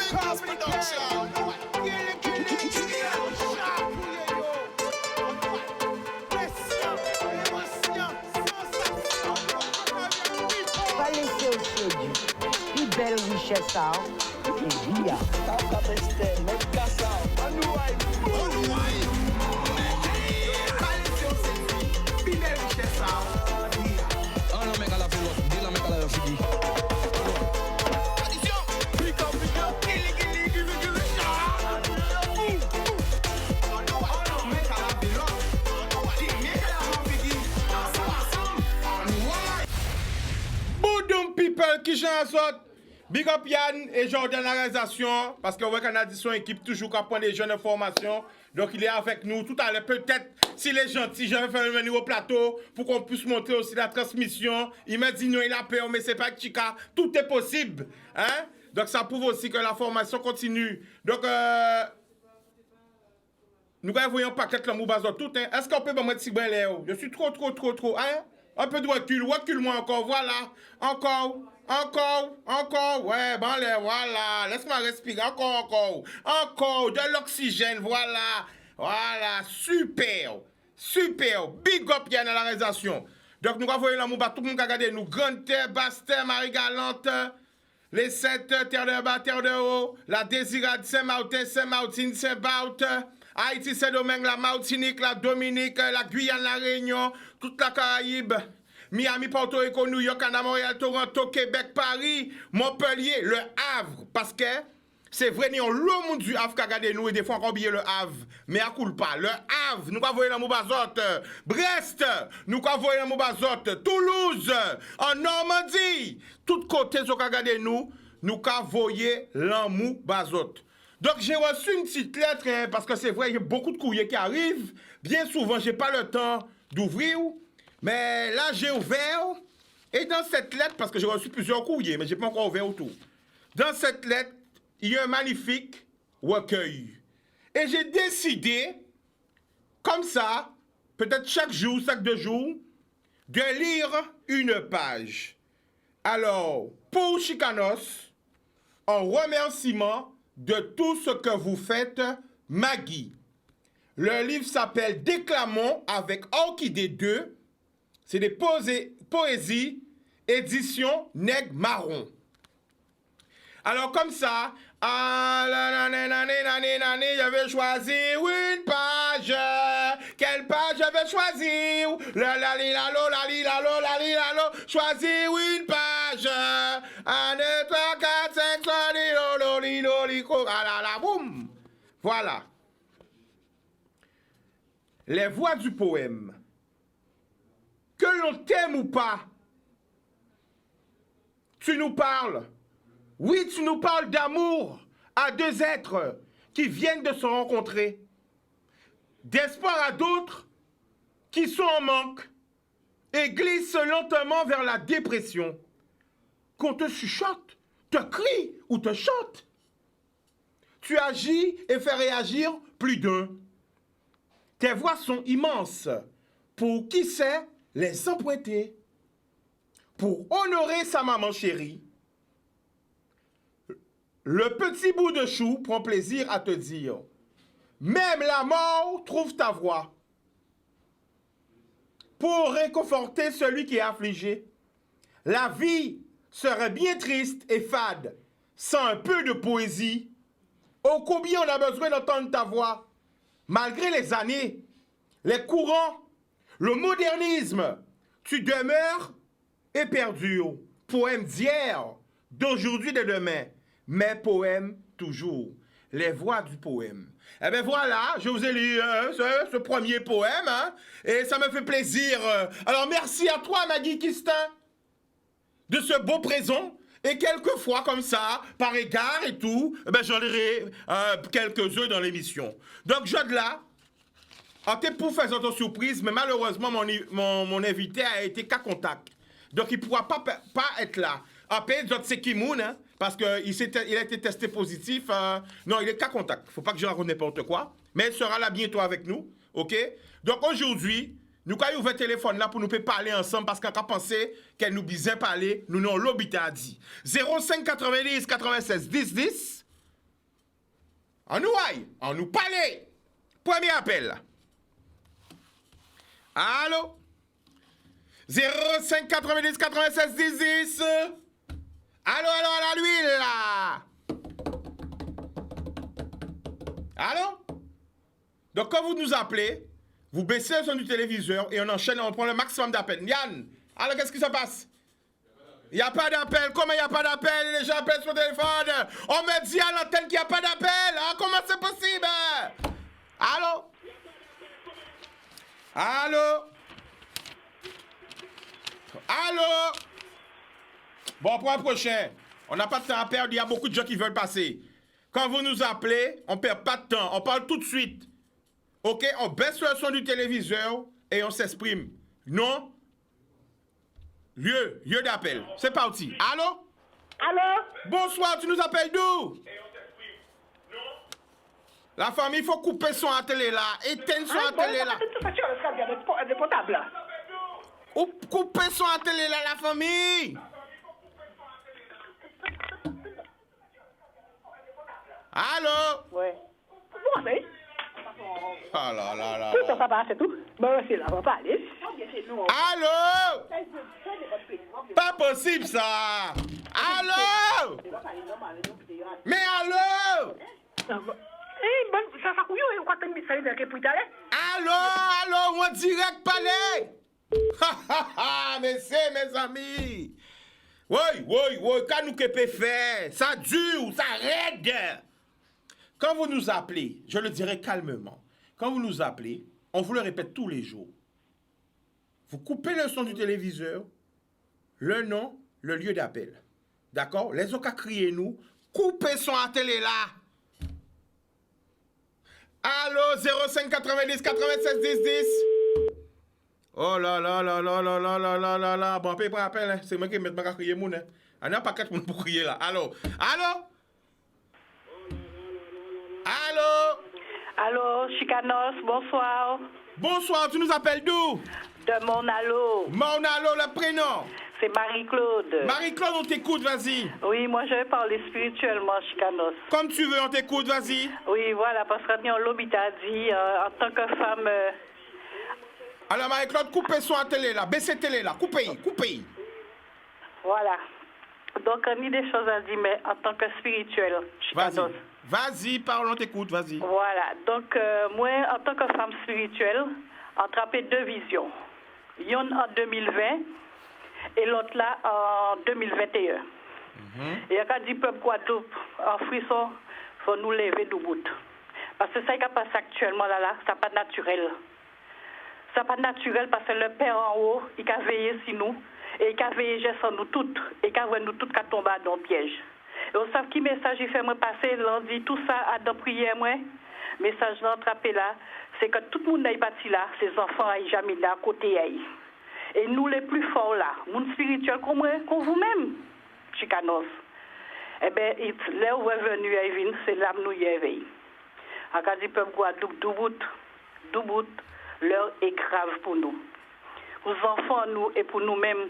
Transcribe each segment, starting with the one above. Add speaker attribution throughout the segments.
Speaker 1: Pas laisser au séduit. Plus belle richesse, ça. Et via.
Speaker 2: Boudoum people qui j'en sorte. Big up Yann et Jordan à la réalisation. Parce qu'on voit qu'on a dit son équipe toujours qui prend des jeunes informations. Donc il est avec nous tout à l'heure. Peut-être s'il est gentil, je vais faire venir au plateau pour qu'on puisse montrer aussi la transmission. Il m'a dit non, il a peur, mais c'est pas Chica. Tout est possible. Hein? Donc ça prouve aussi que la formation continue. Donc nous voyons pas quelques moubazos tout. Hein? Est-ce qu'on peut me mettre si bien là? Je suis trop. Hein? Un peu de recule-moi encore. Voilà. Encore. Ouais, bon, là, voilà. Laisse-moi respirer. Encore. De l'oxygène, voilà. Super. Big up, Yann, à la réalisation. Donc, nous voyons la mouba, tout le monde a regardé nous. Grande terre, basse terre, Marie-Galante, les 7 terre de bas, terre de haut, la Désirade, Saint-Martin, Saint-Baout, Haïti, Saint-Domingue, la Martinique, la Dominique, la Guyane, la Réunion, toute la Caraïbe. Miami, Porto Rico, New York, Canada, Montréal, Toronto, Québec, Paris, Montpellier, le Havre. Parce que c'est vrai, nous avons le monde du Havre qui a regardé nous et des fois encore oublié le Havre. Mais à coule pas. Le Havre, nous avons voyé la Moubazote. Brest, nous avons voyé la Moubazote. Toulouse, en Normandie. Tout côté, nous avons regardé nous avons voyé la Moubazote. Donc j'ai reçu une petite lettre, hein, parce que c'est vrai, il y a beaucoup de courriers qui arrivent. Bien souvent, je n'ai pas le temps d'ouvrir. Mais là, j'ai ouvert, et dans cette lettre, parce que j'ai reçu plusieurs courriers, mais je n'ai pas encore ouvert autour. Dans cette lettre, il y a un magnifique recueil. Et j'ai décidé, comme ça, peut-être chaque jour, chaque 2 jours, de lire une page. Alors, pour Chicanos, en remerciement de tout ce que vous faites, Maggie. Le livre s'appelle Déclamons avec Orchidée 2. C'est des poésies, édition Nègre Marron. Alors comme ça, j'avais choisi une page. Quelle page j'avais choisi? Choisi une page. 1, 2, 3, 4, 5, 6, boum. Voilà. Les voix du poème. Que l'on t'aime ou pas, tu nous parles. Oui, tu nous parles d'amour à 2 êtres qui viennent de se rencontrer. D'espoir à d'autres qui sont en manque et glissent lentement vers la dépression. Qu'on te chuchote, te crie ou te chante. Tu agis et fais réagir plus d'un. Tes voix sont immenses. Pour qui sait les emprunter. Pour honorer sa maman chérie, le petit bout de chou prend plaisir à te dire « Même la mort trouve ta voix. » Pour réconforter celui qui est affligé, la vie serait bien triste et fade sans un peu de poésie. Oh, combien on a besoin d'entendre ta voix, malgré les années, les courants, le modernisme, tu demeures et perdures. Poème d'hier, d'aujourd'hui, de demain, mais poème toujours. Les voix du poème. Eh bien voilà, je vous ai lu ce premier poème, hein, et ça me fait plaisir. Alors merci à toi, Maggie Kistin, de ce beau présent. Et quelquefois, comme ça, par égard et tout, eh ben, j'en lirai quelques-uns dans l'émission. Donc, je de là. Pour faire votre surprise, mais malheureusement, mon invité a été qu'à contact. Donc, il ne pourra pas être là. Après, c'est Kimoun, hein, parce qu'il a été testé positif. Non, il est qu'à contact. Il ne faut pas que je raconte n'importe quoi. Mais il sera là bientôt avec nous. OK? Donc, aujourd'hui, nous avons ouvert le téléphone là pour nous parler ensemble parce qu'on a pensé qu'elle nous disait parler. Nous n'avons l'obité à dire. 05 90 96 10 10. On nous aille, on nous parle. Premier appel. Allô? 05 90 96 10 10. Allô, lui là. Allô? Donc quand vous nous appelez, vous baissez le son du téléviseur et on enchaîne, on prend le maximum d'appels. Yann, alors qu'est-ce qui se passe? Il n'y a pas d'appel. Comment il n'y a pas d'appel? Les gens appellent sur le téléphone. On me dit à l'antenne qu'il n'y a pas d'appel. Ah, comment c'est possible? Allô? Allô? Allô? Bon, pour un prochain. On n'a pas de temps à perdre. Il y a beaucoup de gens qui veulent passer. Quand vous nous appelez, on ne perd pas de temps. On parle tout de suite. OK? On baisse le son du téléviseur et on s'exprime. Non? Lieu d'appel. C'est parti. Allô?
Speaker 3: Allô?
Speaker 2: Bonsoir, tu nous appelles d'où? La famille, il faut couper son à télé là. Éteindre son à télé là.
Speaker 3: De potable.
Speaker 2: Ou couper son à télé là, la famille. Allô?
Speaker 3: Ouais. Bon, mais.
Speaker 2: Ah là là là.
Speaker 3: Tout ça va, c'est tout. Bon, c'est là, on va pas aller.
Speaker 2: Allô? Pas possible ça. Allô? Mais allô?
Speaker 3: Eh, bon, ça va couillon, et on va te mettre ça dans le plus tard.
Speaker 2: Allô, on direct parler. Mais c'est mes amis. Oui, quand nous que peut faire, ça dure, ça raide. Quand vous nous appelez, je le dirai calmement, quand vous nous appelez, on vous le répète tous les jours. Vous coupez le son du téléviseur, le nom, le lieu d'appel. D'accord? Les autres qui crient nous, coupez son à télé là. Allô, 05 90 96 10 10. Oh là là là là là là là là là là. Bon, après, pas appel, hein. C'est moi qui mets ma crier moun. Hein. On a un paquet pour crier là. Allô?
Speaker 3: Allô, Chicanos, bonsoir.
Speaker 2: Bonsoir, tu nous appelles d'où?
Speaker 3: De Monalo.
Speaker 2: Monalo, le prénom.
Speaker 3: C'est Marie-Claude.
Speaker 2: Marie-Claude, on t'écoute, vas-y.
Speaker 3: Oui, moi je vais parler spirituellement, Chicanos.
Speaker 2: Comme tu veux, on t'écoute, vas-y.
Speaker 3: Oui, voilà, parce que nous, l'hôpital dit, en tant que femme...
Speaker 2: Alors, Marie-Claude, coupez son à télé là, baissez télé là, coupez.
Speaker 3: Voilà. Donc, on a des choses à dire, mais en tant que spirituel, Chicanos.
Speaker 2: Vas-y, parle, on t'écoute, vas-y.
Speaker 3: Voilà. Donc, moi, en tant que femme spirituelle, attrapé deux visions. Une en 2020 et l'autre là en 2021. Et il y a dit peuple Guadeloupe, en frisson, il faut nous lever debout. Parce que ça qui a passé actuellement là, ça n'est pas naturel. Ça n'est pas naturel parce que le Père en haut, il a veillé sur nous, et il a veillé sur nous toutes, et il a vu nous toutes qui tombent dans le piège. Et vous savez qui message il fait moi passer, il dit tout ça à dans prière moi. Message l'entrapé là, c'est que tout le monde est bâti là, ses enfants aillent jamais là à côté aille. Et nous les plus forts là, monde spirituel comme vous-même, Chicanos. Eh bien, là où est venu Evin, c'est là où nous y éveillons. En cas du peuple Guadeloupe, Doubout, l'heure est grave pour nous. Pour les enfants, nous, et pour nous-mêmes.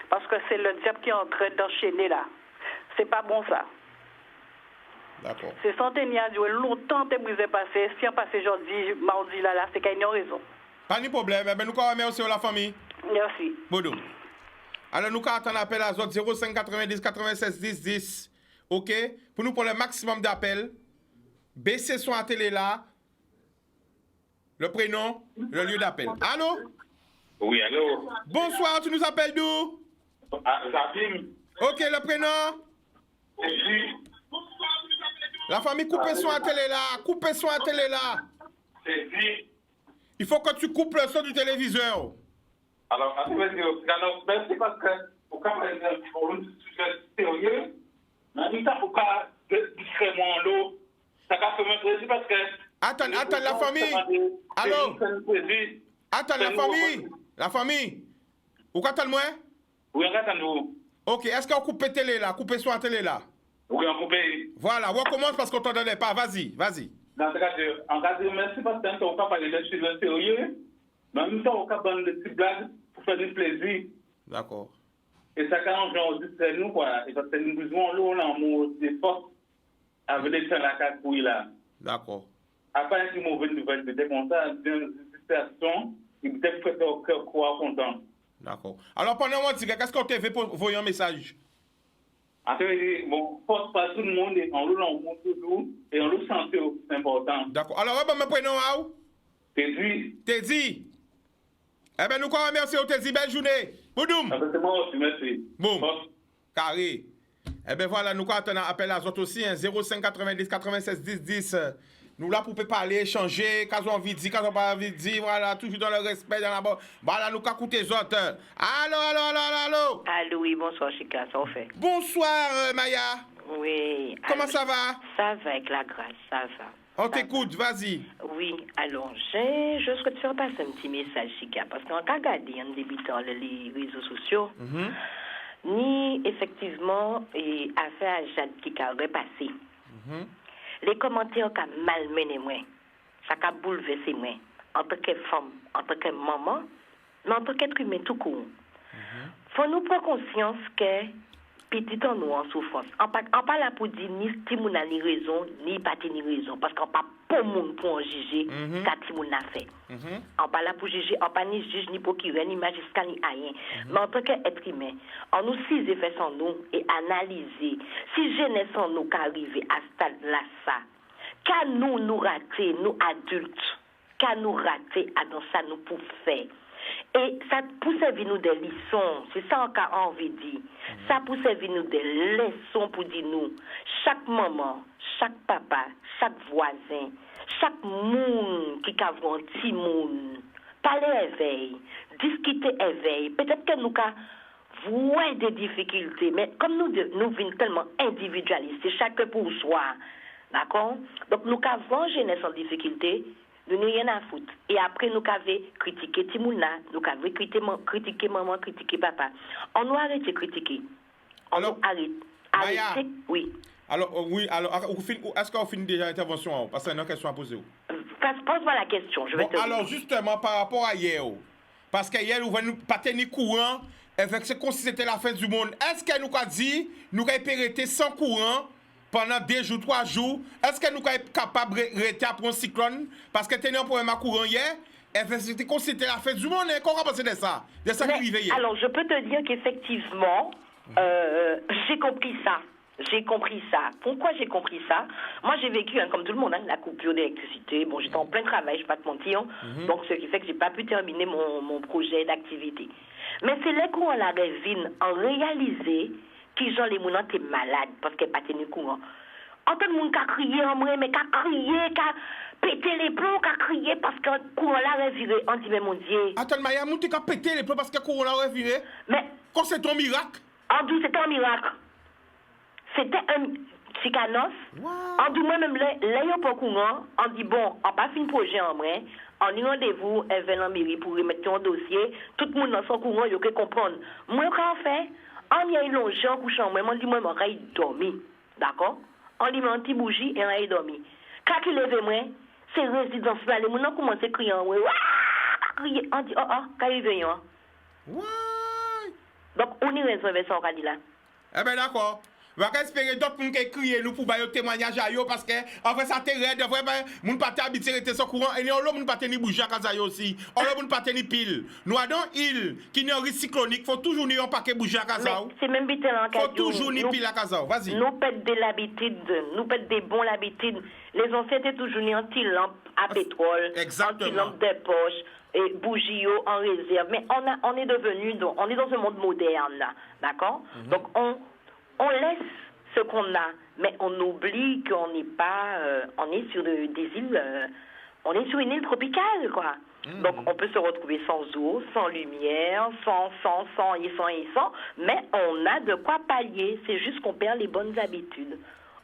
Speaker 3: Parce que c'est le diable qui est en train d'enchaîner là. C'est pas bon ça.
Speaker 2: D'accord.
Speaker 3: C'est centenaire, longtemps que vous avez passé. Si on passe aujourd'hui, mardi là, c'est qu'il y a une raison.
Speaker 2: Pas de problème, mais nous remercions la famille.
Speaker 3: Merci.
Speaker 2: Boudou. Alors nous attendons l'appel à Zot 05 90 96 10 10. OK? Pour nous prendre le maximum d'appels. Baissez son à télé là. Le prénom, le lieu d'appel. Allô?
Speaker 4: Oui, allô?
Speaker 2: Bonsoir, tu nous appelles d'où?
Speaker 4: Ah, Zabim.
Speaker 2: OK, le prénom?
Speaker 4: C'est
Speaker 2: La famille, coupez son à télé là. Coupez son à télé là.
Speaker 4: dit.
Speaker 2: Il faut que tu coupes le son du téléviseur.
Speaker 4: Alors, merci parce que pour qu'on ait un sujet sérieux, mais ça pour qu'on discrètement l'eau, ça va se mettre parce que...
Speaker 2: Attends, la famille. Allô? Attends, la famille. Vous attendez moi?
Speaker 4: Oui, on attend nous.
Speaker 2: OK, est-ce qu'on coupe la télé là? Coupez son à télé là.
Speaker 4: Oui, on coupe.
Speaker 2: Voilà, on commence parce qu'on t'entendait pas. Vas-y.
Speaker 4: Dans ce cas, en cas de merci parce que on va parler de sujets sérieux, mais en même temps, on va parler de petites blagues pour faire du plaisir. avec les gens la cacouille là.
Speaker 2: D'accord.
Speaker 4: Après, une mauvaise nouvelle, c'était comme ça, dans une situation, il était fait au cœur content.
Speaker 2: D'accord. Alors, pendant moi, qu'est-ce qu'on t'a fait pour envoyer un message?
Speaker 4: Après, bon, force pas tout le monde, et on le montre toujours, et on le sent, c'est important.
Speaker 2: D'accord. Alors, on va me prénom à où?
Speaker 4: Teddy.
Speaker 2: Teddy. Eh bien, nous remercions Teddy. Belle journée. Boudoum.
Speaker 4: C'est moi aussi, merci.
Speaker 2: Boum. Carré. Eh bien, voilà, nous attendons appel à autres aussi, hein, 05 90 96 10 10. Nous là pour parler, échanger, quand on envie de dire, quand on pas envie de dire, voilà, toujours dans le respect, dans la bonne. Voilà, nous écouter les autres. Allô.
Speaker 5: Allô, oui, bonsoir, Chika, ça en fait.
Speaker 2: Bonsoir, Maya.
Speaker 5: Oui.
Speaker 2: Comment ça va?
Speaker 5: Ça va, avec la grâce, ça va.
Speaker 2: On t'écoute, vas-y.
Speaker 5: Oui, alors, je souhaite faire passer un petit message, Chika, parce qu'on a regardé en débutant les réseaux sociaux, ni effectivement, affaire à Jade qui a repassé. Les commentaires ont malmené moi, ça a bouleversé moi, en tant que femme, en tant que maman, mais en tant qu'être humain tout court. Faut nous prendre conscience que petit en nous en souffrance. On pas là pour dire ni Timoun a ni raison, ni pas ni raison, parce qu'on pas pour monde pour en juger qu'à Timoun a fait. On pas là pour juger, on pas ni juge, ni procureur, ni magistrat, ni rien. Mais en tant qu'être humain, on nous six effets sans nous et analyser. Si jeunesse en nous qu'arriver à ce stade-là, ça, qu'à nous rater, nous adultes, qu'à nous rater, à dans ça nous pour faire. Et ça pour servir nous des leçons, c'est ça qu'on a envie de dire. Ça pour servir nous des leçons pour dire nous, chaque maman, chaque papa, chaque voisin, chaque monde qui a un petit monde, parler éveil, discuter éveil, peut-être que nous avons voir des difficultés, mais comme nous venons tellement individualistes, chacun pour soi, d'accord? Donc nous avons jeunesse en difficulté, nous n'avons rien à foutre. Et après, nous avons critiqué Timouna, nous avons critiqué maman, critiqué papa. On nous arrête de critiquer.
Speaker 2: Alors,
Speaker 5: arrêtez, oui.
Speaker 2: Alors, est-ce qu'on finit déjà l'intervention? Parce qu'il y a une question à poser.
Speaker 5: Pose-moi la question, je vais te dire.
Speaker 2: Alors, justement, par rapport à hier, parce qu'hier, nous ne pas tenir courant, avec ce qu'on c'était la fin du monde, est-ce qu'elle nous a dit, nous avons été sans courant pendant 2 jours, 3 jours? Est-ce que nous sommes capables de rester après un cyclone? Parce que nous avons un problème à courant hier. C'était comme si c'était la fin du monde. Comment penser de ça? De ça qui arrivait hier?
Speaker 5: Alors, je peux te dire qu'effectivement, j'ai compris ça. J'ai compris ça. Pourquoi j'ai compris ça? Moi, j'ai vécu, comme tout le monde, la coupure d'électricité. Bon, j'étais en plein travail, je ne vais pas te mentir. Donc, ce qui fait que je n'ai pas pu terminer mon projet d'activité. Mais c'est là qu'on la revine en réaliser qui gens les mounants étaient malades parce qu'elle pas tenu courant. En tant que monde qui a crié en vrai, mais qui a crié, qui a pété les plombs, qui a crié parce que le courant l'a reviré. On dit, mais mon Dieu.
Speaker 2: Attends, Maya, nous t'es qu'à péter les plombs parce que le courant l'a reviré?
Speaker 5: Mais.
Speaker 2: Quand c'est un miracle?
Speaker 5: On dit, c'était un miracle. C'était un chicanos. On dit, moi-même, l'ayant pas courant, on dit, bon, on pas fait un projet en vrai. On y rendez-vous, elle vient en mairie pour remettre un dossier. Tout le monde dans son courant, il faut comprendre. Moi, quand on fait, on y a longé en couchant, moi, on dit, moi, je vais dormir. D'accord? On lui met un petit bougie et on va dormir. Quand il lève, moi, c'est résidence là, les gens commencent à crier en vrai. On dit, quand il vient. Donc, on y raison avec ça, on va dire là.
Speaker 2: Eh bien, d'accord. On va espérer d'autres gens qui crient nous pour bailler témoignage à eux parce que en fait ça t'est raide, vraiment moun pas habitué rester sans courant et on moun pas tenir bouger à casa aussi. On moun pas tenir pile. Nous avons île qui n'est risque cyclonique, faut toujours ni un paquet bouger à casa.
Speaker 5: C'est même bitel en cas.
Speaker 2: Faut toujours ni pile à casa. Vas-y.
Speaker 5: Nous pète de l'habitude, nous pète des bons l'habitude. Les anciens étaient toujours ni anti-lampe à pétrole, anti-lampe de poche. Et bougies en réserve, mais on est devenu, on est dans un monde moderne là, d'accord? Donc on laisse ce qu'on a, mais on oublie qu'on n'est pas, on est sur des îles, on est sur une île tropicale, quoi. Donc on peut se retrouver sans eau, sans lumière, sans, mais on a de quoi pallier. C'est juste qu'on perd les bonnes habitudes.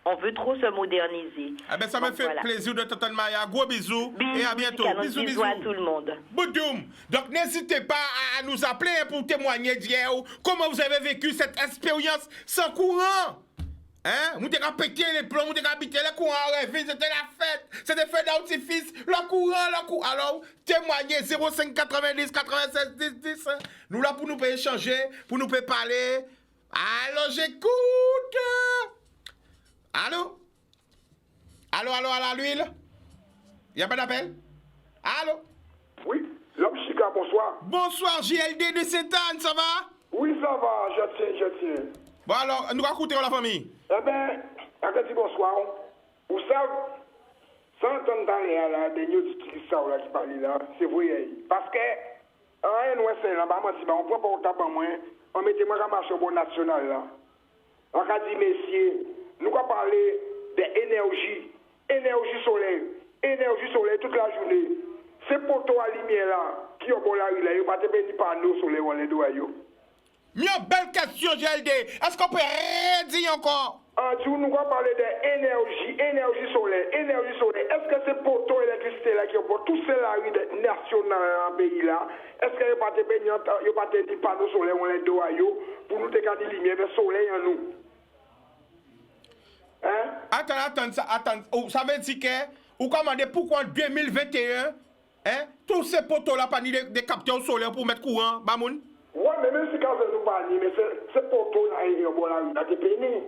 Speaker 5: On veut trop se moderniser.
Speaker 2: Ah ben ça me fait plaisir de t'entendre, Maya. Gros bisous et à bientôt.
Speaker 5: Bisous à tout le monde.
Speaker 2: Boudoum. Donc n'hésitez pas à nous appeler pour témoigner d'hier. Comment vous avez vécu cette expérience sans courant? Hein? Vous avez pété les plombs, vous avez habité le courant rêvé, c'était la fête. C'était fête d'artifice. Le courant. Alors, témoignez 05 90 96 10 10. Nous là pour nous échanger, pour nous parler. Alors j'écoute. Allô? Allô, à l'huile? Il n'y a pas d'appel? Allô?
Speaker 6: Oui, l'homme Chica, bonsoir.
Speaker 2: Bonsoir, JLD de Sainte-Anne, ça va?
Speaker 6: Oui, ça va, je tiens.
Speaker 2: Bon, alors, nous allons écouter la famille.
Speaker 6: Eh bien, on dit bonsoir. Vous savez, sans entendre dans là, des news qui sont là, qui parlent là, c'est vrai. Parce que, rien nous c'est là, on prend pas au tabac, on mettait moi à marcher au bon national là. On a dit, messieurs, nous allons parler d'énergie, énergie solaire toute la journée. Ces poteaux à lumière là, qui ont bon la rue là, ils ne peuvent pas te panneaux solaires ou les doigts.
Speaker 2: Mieux belle question, GLD. Est-ce qu'on peut rien dire encore?
Speaker 6: En tout, nous allons parler d'énergie solaire. Est-ce que ces poteaux électricité là qui ont pour tous ces rues nationales dans le pays là, est-ce qu'il n'y a pas de panneaux solaires ou les doigts pour nous dégager des lumières de soleil en nous? Hein?
Speaker 2: Attends. Oh, ça veut dire que, vous commandez pourquoi en 2021, hein, tous ces poteaux-là, pas des capteurs solaires pour mettre courant, Bamoun?
Speaker 6: Oui, mais même si quand nous parlons, mais ces poteaux-là, ils ont été pénis.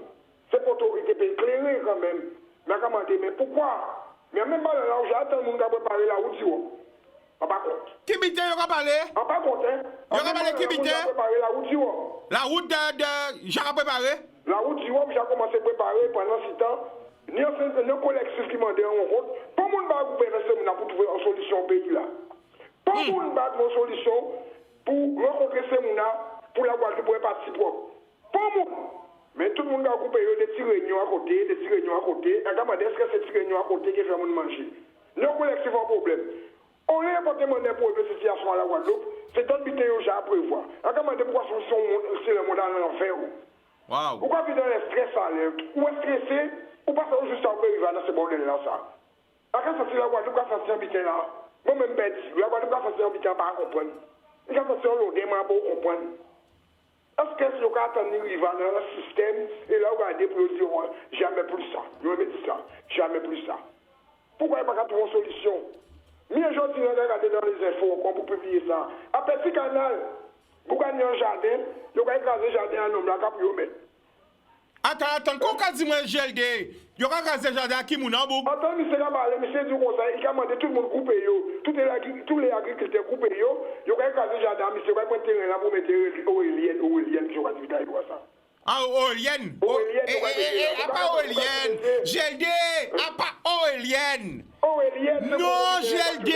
Speaker 6: Ces poteaux, ils étaient éclairés quand même. Mais comment dire, mais pourquoi? Mais même pas là où j'attends, nous avons préparé la route, on pas compte.
Speaker 2: Qui bité, il a parlé?
Speaker 6: On pas compte, hein?
Speaker 2: Il a parlé qui bité?
Speaker 6: On a préparé la route,
Speaker 2: la route de Jean a préparé?
Speaker 6: La route, j'ai commencé à préparer pendant 6 ans. Ni un collectif qui m'a dit en route. Pas le monde va couper pour trouver une solution au pays là. Pas le monde va trouver une solution pour rencontrer ces gens pour la Guadeloupe pour participer. Pas le monde. Mais tout le monde va couper des petits réunions à côté, Et comment est-ce que ces petits réunions à côté qui font manger? Nos collectifs ont un problème. On est apporté monnaie pour une situation à la Guadeloupe. C'est d'autres bité que à prévoir. Comment est-ce que c'est le monde dans l'enfer?
Speaker 2: Wow.
Speaker 6: Pourquoi vous avez le stress à l'air? Ou est stressé, ou pas juste à arriver dans ce bordel-là, ça? À quand ça c'est la Guadeloupe, quand ça c'est habité là? Moi-même, la Guadeloupe, quand ça c'est habité là, pas comprendre. Et quand ça c'est l'autre, moi, pas comprendre. Est-ce que si vous attendez arriver dans le système, et là, vous regardez pour dire, jamais plus ça. Je me dis ça, jamais plus ça. Pourquoi il n'y a pas trouver une solution? Mieux aujourd'hui, on a regardé dans les infos, on peut publier ça. À Petit Canal, vous gagnez un jardin, vous gagnez un jardin en homme, là, pour vous mettre.
Speaker 2: Attends, quand on dit moi GLD, il y aura un jardin à qui mon abou?
Speaker 6: Attends, monsieur Gamale, monsieur du conseil, il a demandé tout le monde couper, tous les agriculteurs couper, il y aura un jardin, monsieur, il va prendre terrain là pour mettre éolienne, je vais dire ça.
Speaker 2: Ah, éolienne? Ah, pas éolienne. GLD, ah, pas éolienne. Non, GLD,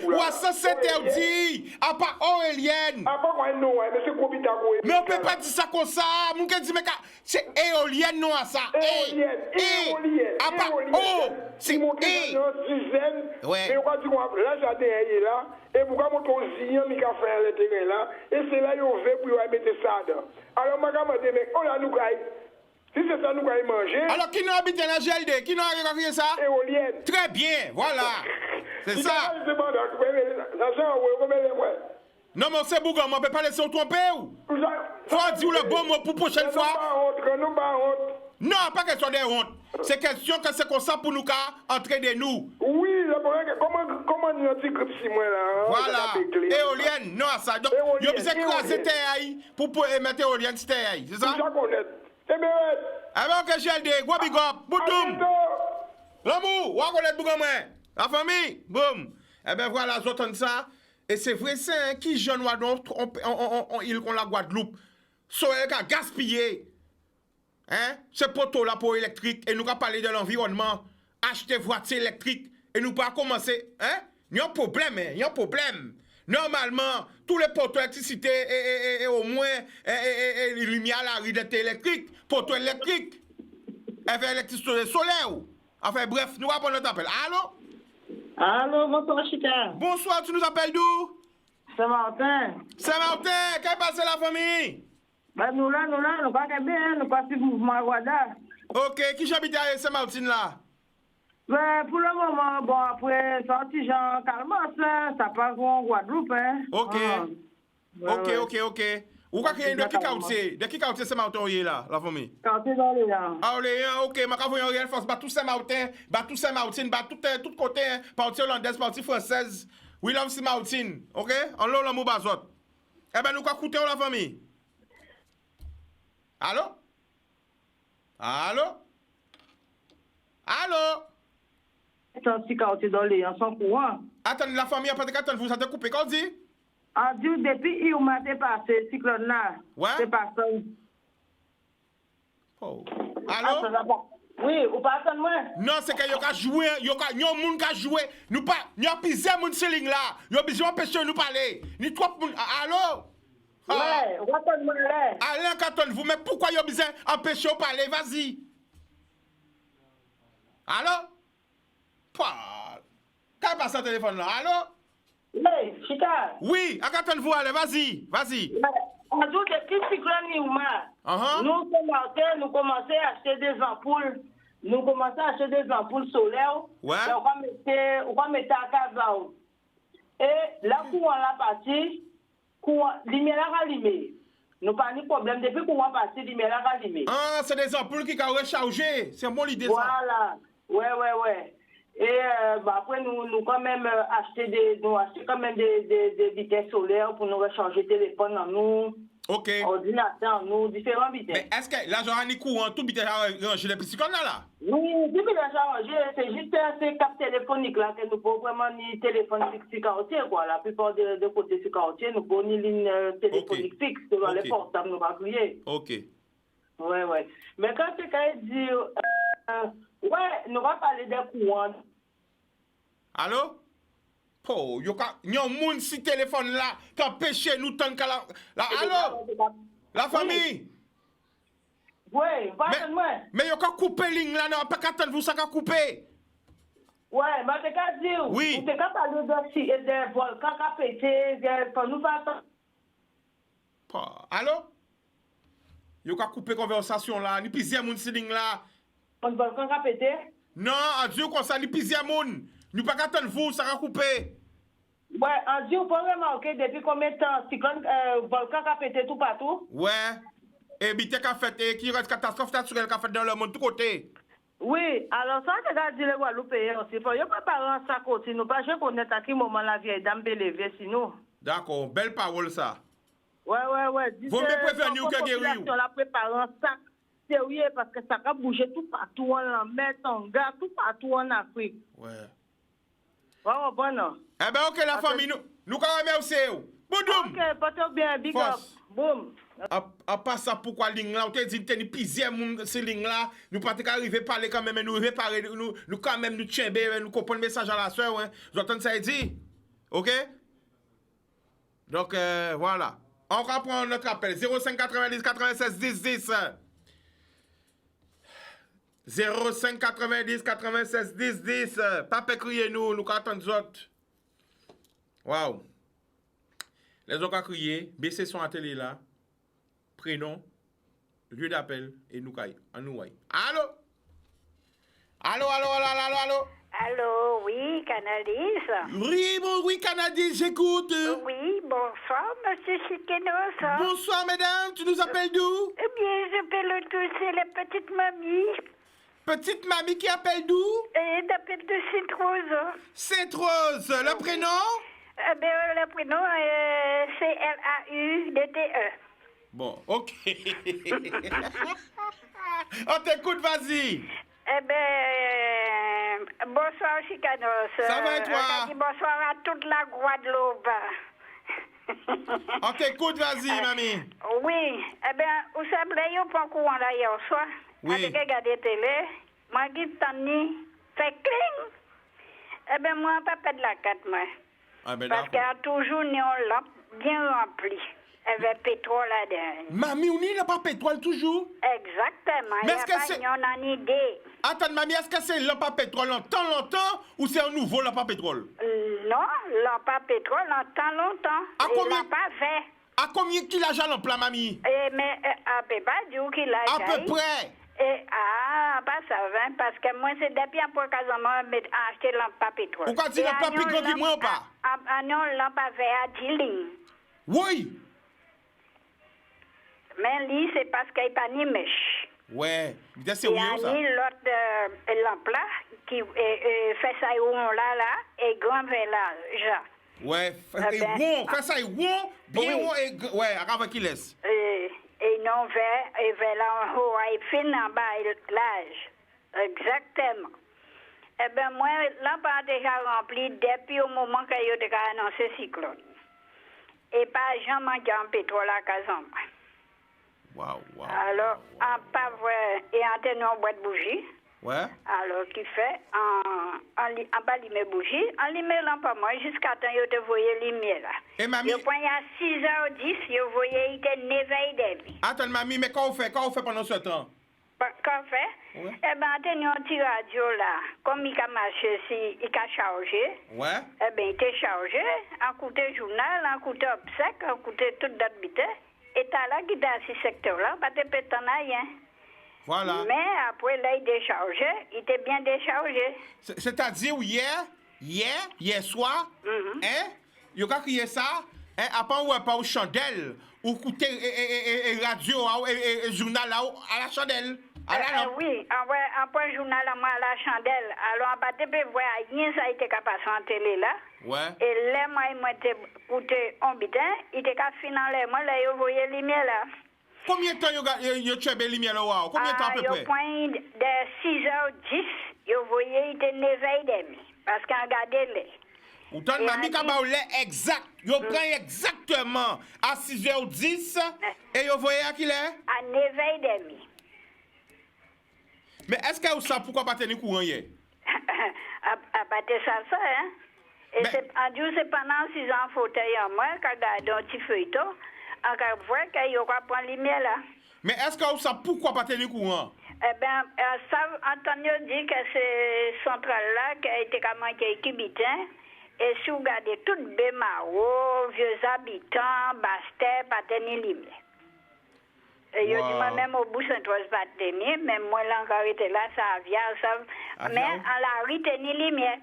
Speaker 2: ou ça s'interdit. Ah, pas éolienne.
Speaker 6: Ah, pas moi, non, monsieur Kobita.
Speaker 2: Mais on peut pas dire ça comme ça. Mon gars dit, mais c'est éolienne, non, à ça.
Speaker 6: Éolienne.
Speaker 2: Ah, pas oh, c'est
Speaker 6: dizaine.
Speaker 2: Ouais.
Speaker 6: Et on va dire, là, jardin est là. Et vous allez monter aux Zignan, il a fait le terrain là. Et c'est là, il veut pour mettre ça dedans. Alors, je vais dire, mais on a nous gagne. Si c'est ça, nous allons manger.
Speaker 2: Alors, qui n'a habité dans GLD? Qui n'a regardé ça?
Speaker 6: Éolienne.
Speaker 2: Très bien, voilà. C'est ça. Non, mais c'est bougon, on ne peut pas laisser se tromper. Faut dire le bon mot pour la prochaine fois. Non, pas question de honte. C'est question que c'est comme ça pour nous entraîner nous.
Speaker 6: Oui, le problème, comment nous avons dit que si moi là?
Speaker 2: Voilà. Éolienne, non, ça. Donc, il y a besoin de craser terre pour mettre éolienne sur terre. C'est ça?
Speaker 6: Eh bien,
Speaker 2: alors que j'ai des gros big up, boutoum. L'amour, ou à connaître bougon moi. La famille, boum. Eh bien voilà, j'entends ça. Et c'est vrai, c'est hein, qui jeune ou donc on la Guadeloupe. Soyez qu'à gaspiller. Hein? Ce poteau là pour électrique. Et nous allons parler de l'environnement. Acheter voiture électrique. Et nous pas commencer. Hein? Il y a un problème, hein? Il y a un problème. Normalement, tous les poteaux d'électricité et au moins les lumières à la rue électrique, poteaux électriques, avec électricité solaire. Enfin bref, nous allons prendre notre appel. Allô?
Speaker 7: Allô, bonsoir Chita.
Speaker 2: Bonsoir, tu nous appelles d'où?
Speaker 7: Saint-Martin.
Speaker 2: Saint-Martin, qu'est-ce qui passe la famille?
Speaker 7: Ben nous là, nous pas bien, nous pas suivre le mouvement Rwanda.
Speaker 2: Ok, qui j'habite à Saint-Martin là?
Speaker 7: Ben pour le moment, bon, après sorti Jean Calmas, ça passe en Guadeloupe, hein.
Speaker 2: Ok. Ok. Ou quoi qu'il y ait de qui quartier? De qui quartier Saint-Martin là, la famille?
Speaker 7: Quartier d'Orléans.
Speaker 2: Ah, Orléans, ok, ma cavoye en réel force, bah tout Saint-Martin, bah tout côté, hein, partie hollandaise, partie française. We love Saint-Martin, ok? En l'eau, l'amour bazot. Eh ben, nous quoi coûter la famille? Allô?
Speaker 7: Sans si quartier dans les sans courant.
Speaker 2: Attends, la famille a pas de carton, vous avez coupé, qu'on dit?
Speaker 7: En dit depuis il m'a passé cyclone là.
Speaker 2: Ouais.
Speaker 7: C'est pas ça.
Speaker 2: Oh. Allô?
Speaker 7: Oui, ou pas attendre moi.
Speaker 2: Non, c'est que yo ka joué, yo moun ka joué. Nous pas, yo pisé moun ceiling là. Yo besoin empêcher nous parler. Ni trop moun. Allô?
Speaker 7: Ouais, ou attendre moi là.
Speaker 2: Alain Canton, vous mais pourquoi yo besoin empêcher parler? Vas-y. Allô? Qu'est-ce qui passe au téléphone là? Allô?
Speaker 7: Oui, Chita.
Speaker 2: Oui, attends vous allez, vas-y, vas-y.
Speaker 7: On dit que petit cyclone nous commençons à acheter des ampoules. Nous commençons à acheter des ampoules solaires.
Speaker 2: Ouais.
Speaker 7: On va mettre à casa. Et là, courant la partie, lumière la allumée. Nous pas de problème. Depuis qu'on va passer, lumière la allumée.
Speaker 2: Ah, c'est des ampoules qui ont rechargé. C'est bon l'idée ça.
Speaker 7: Voilà. Ouais. Et après, nous quand même acheter quand même des vitesses solaires pour nous recharger téléphone en nous.
Speaker 2: Ok.
Speaker 7: Ordinateur en nous, différents vitesses.
Speaker 2: Mais est-ce que l'argent a ni courant, tout vitesse a rangé les petits comme là?
Speaker 7: Oui, depuis l'argent rangé, c'est juste ces cap téléphoniques là que nous pouvons vraiment ni téléphone fixe sur quartier quoi. La plupart de côtés sur quartier, nous pouvons ni ligne téléphonique fixe, dans les portables, nous va crier.
Speaker 2: Ok.
Speaker 7: Ouais. Mais quand c'est qu'à dire, ouais, nous va parler des courants.
Speaker 2: Allô? Oh, y a un monde si téléphone là, qui empêche nous tant que la... Allô? La famille?
Speaker 7: Oui, va-t'en-moi.
Speaker 2: Mais y a qu'à couper ligne là, non, pas qu'à attendre vous ça qu'à couper.
Speaker 7: Ouais, mais c'est qu'à dire,
Speaker 2: oui.
Speaker 7: C'est qu'à parler de volcans qui a pété, pour nous faire...
Speaker 2: Allô? Y a qu'à couper conversation là, ni pisier moun si ligne là.
Speaker 7: Un volcan qui a pété?
Speaker 2: Non, en Dieu comme ça, ni pisier moun. Nous pas qu'à attendre vous, ça qu'à couper.
Speaker 7: Ouais, en Dieu, vous pouvez remarquer depuis combien de temps cyclone volcan qui a pété tout partout?
Speaker 2: Ouais. Et bité qu'a fait, et qui reste catastrophe naturelle qu'a fait dans le monde, tout côté.
Speaker 7: Oui, alors ça, c'est qu'à dire le Guadeloupéen aussi. Il faut préparer ça côté. Nous pas connaître à quel moment la vieille dame peut lever, sinon.
Speaker 2: D'accord, belle parole ça.
Speaker 7: Ouais.
Speaker 2: Vous me prévenez que guérir.
Speaker 7: La préparant ça, sérieux, parce que ça va bouger tout partout en mer, en gars, tout partout en Afrique.
Speaker 2: Ouais.
Speaker 7: Oh, bon, non.
Speaker 2: Eh ben, ok, la famille, nous remercions. Boudoum.
Speaker 7: Ok, portez bien, big up. Boum.
Speaker 2: À part ça, pourquoi ligne là, on te dit que tu pisier ces lignes là, nous pas arriver à parler quand même, mais nous réparer, nous quand même nous tchember, nous comprendre le message à la soeur, ouais. Vous entendez ça dit? Ok? Donc, voilà. On va prendre notre appel. 05 90 96 10 10. 05 90 96 10 10. Pas crier nous attendons nous autres. Waouh. Les autres ont crié, baissez son à télé là. Prénom, lieu d'appel et nous caille. Allô? Allô?
Speaker 8: Allô, oui, Canadis.
Speaker 2: Oui, Canadis, j'écoute.
Speaker 8: Oui, bonsoir, monsieur Chiquenos.
Speaker 2: Bonsoir, mesdames, tu nous appelles d'où?
Speaker 8: Eh bien, j'appelle tout, c'est la petite mamie.
Speaker 2: Petite mamie qui appelle d'où?
Speaker 8: Et d'appel de Sainte-Rose.
Speaker 2: Sainte-Rose, le prénom?
Speaker 8: Eh bien, le prénom est CLAUDTE.
Speaker 2: Bon, ok. On t'écoute, vas-y.
Speaker 8: Eh bien, bonsoir, Chicanos.
Speaker 2: Ça va et toi?
Speaker 8: Bonsoir à toute la Guadeloupe.
Speaker 2: On t'écoute, vas-y, mamie.
Speaker 8: Oui, eh bien, vous savez, il y a pas courant là hier soir.
Speaker 2: Oui.
Speaker 8: Avec regarder télé, moi, j'ai tenu, fait cling. Eh bien, moi, pas de la carte, moi.
Speaker 2: Ah ben
Speaker 8: parce qu'il y a toujours une lampe bien remplie. Avec pétrole là-dedans.
Speaker 2: Mamie, on n'a pas pétrole toujours?
Speaker 8: Exactement.
Speaker 2: Mais est-ce que c'est...
Speaker 8: On a une idée.
Speaker 2: Attends, mamie, est-ce que c'est lampe à pétrole en longtemps ou c'est un nouveau lampe à pétrole?
Speaker 8: Non, lampe à pétrole en longtemps.
Speaker 2: À combien?
Speaker 8: Lampe à verre.
Speaker 2: À combien qu'il a déjà lampe là, mamie?
Speaker 8: Mais à peu près, du coup, qu'il a
Speaker 2: à peu près.
Speaker 8: Pas ça, hein, parce que moi, c'est depuis un peu quasiment acheter lampe à pétrole.
Speaker 2: Pourquoi tu n'as pas plus grand que moi ou pas?
Speaker 8: Non, lampe à verre à 10 lignes.
Speaker 2: Oui.
Speaker 8: Mais lui, c'est parce qu'il n'y a pas ni mèche.
Speaker 2: Ouais, c'est où ça?
Speaker 8: Il y a ni l'autre lampe là, qui fait ça là, et grand vers là, genre.
Speaker 2: Ouais, et bon, fait ça et bon, bien bon, et ouais, avant qu'il laisse.
Speaker 8: Et non vers là en haut, et fin en bas, l'âge. Exactement. Eh bien, moi, l'empare déjà rempli depuis au moment qu'il y a annoncé cyclone. Et pas jamais en pétrole à Kazan.
Speaker 2: Wow.
Speaker 8: Alors, en pas vrai, et en tenant en boîte de bougie.
Speaker 2: Ouais.
Speaker 8: Alors, qui fait, en pas limer bougie, en limer lampe à moi, jusqu'à temps que vous voyez lumière là.
Speaker 2: Et mamie.
Speaker 8: Je prends à 6h10, vous voyez, il était 9h30.
Speaker 2: Attends, mamie, mais qu'est-ce qu'on fait pendant ce temps?
Speaker 8: Qu'est-ce qu'on fait?
Speaker 2: Ouais.
Speaker 8: Eh bien, tenons un petit radio là, comme il a marché, il a chargé.
Speaker 2: Ouais.
Speaker 8: Eh bien, il était chargé, en côté journal, en côté obsèque, en côté toute date bité. Et t'as là qui est dans ce secteur-là, pas de pétan rien.
Speaker 2: Voilà.
Speaker 8: Mais après, là, il déchargé, il était bien déchargé.
Speaker 2: C'est-à-dire, hier soir, hein, il y a crié ça, hein, après, on va pas aux chandelles, ou écouter radio, et journal là, à la chandelle.
Speaker 8: Oui, après, journal à la chandelle. Alors, on va te voir, rien ça a été capable en télé là.
Speaker 2: Ouais.
Speaker 8: Et là, moi, il m'a écouté en bitin, il était capable finalement, là, il voyait les lumières là.
Speaker 2: Combien de temps il a tué les lumières là? Combien de temps à peu près?
Speaker 8: Au point de 6h10, vous voyez, il était 9h30. Parce qu'on regardait les.
Speaker 2: Ou t'as mamie qui a exact. Il prend exactement à 6h10 et vous voyez à qui il est?
Speaker 8: À 9h30.
Speaker 2: Mais est-ce que vous savez pourquoi pas tenir courant hier?
Speaker 8: À battre ça, hein? Et c'est pendant 6 ans fauteuil en moi, quand on regarde un petit feuilleton, on voit qu'il y a pas prendre lumière là.
Speaker 2: Mais est-ce que vous savez pourquoi pas tenir courant?
Speaker 8: Eh bien, Antonio dit que c'est centrale-là qui a été manqué Kibitin. Et si vous regardez tout Bémaro, vieux habitants, Bastet, pas tenir lumière. Et il dit moi-même au bout Saint-Oise pas tenir, mais moi là encore été là, ça vient, ça. Mais on l'a retenu lumière.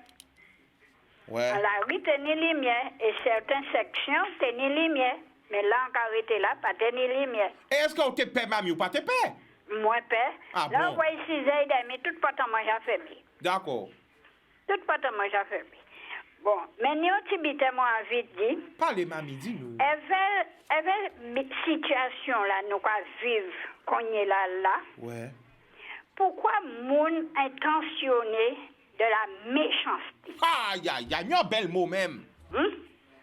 Speaker 2: Ouais.
Speaker 8: On l'a retenu lumière. Et certaines sections tenir lumière. Mais là encore été là, pas tenir lumière.
Speaker 2: Et est-ce que vous te paie, mamie, ou pas te paie?
Speaker 8: Moi, père.
Speaker 2: Ah
Speaker 8: là,
Speaker 2: bon?
Speaker 8: vous voyez 6h30, toute porte à manger fermée.
Speaker 2: D'accord.
Speaker 8: Toute porte à manger fermée. Bon, mais nous, Tibité, moi, envie de dire.
Speaker 2: Parlez, mamie, dis-nous.
Speaker 8: Avec situation là, nous vivons, qu'on est là.
Speaker 2: Ouais.
Speaker 8: Pourquoi moun intentionné de la méchanceté?
Speaker 2: Aïe, il y a un bel mot même.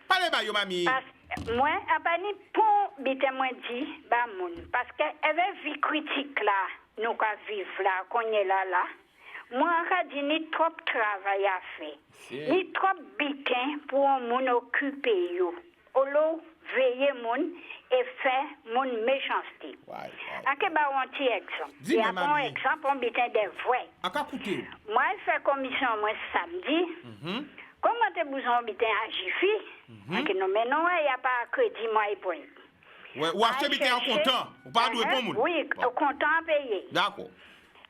Speaker 2: Parlez, mamie.
Speaker 8: Parce moi, à Bani, pour bité moi dit, bah moun, parce que avec vie critique là, nous vivons là, qu'on est là. Moi, je dis ni trop travail à faire, ni trop bitin pour moun occuper yo. Olo veiller moun et faire moun méchanceté. À que bah un petit exemple. Il y a un exemple, on bitin des vrais.
Speaker 2: À quoi coûter?
Speaker 8: Moi, je fais commission moi samedi. Comment tu as besoin d'habiter à Jiffy? Non, mais non, il n'y a pas de crédit, moi, et point.
Speaker 2: Ouais, ou acheter habiter en comptant. Ou pas de répondre.
Speaker 8: Oui, au comptant à payer.
Speaker 2: D'accord.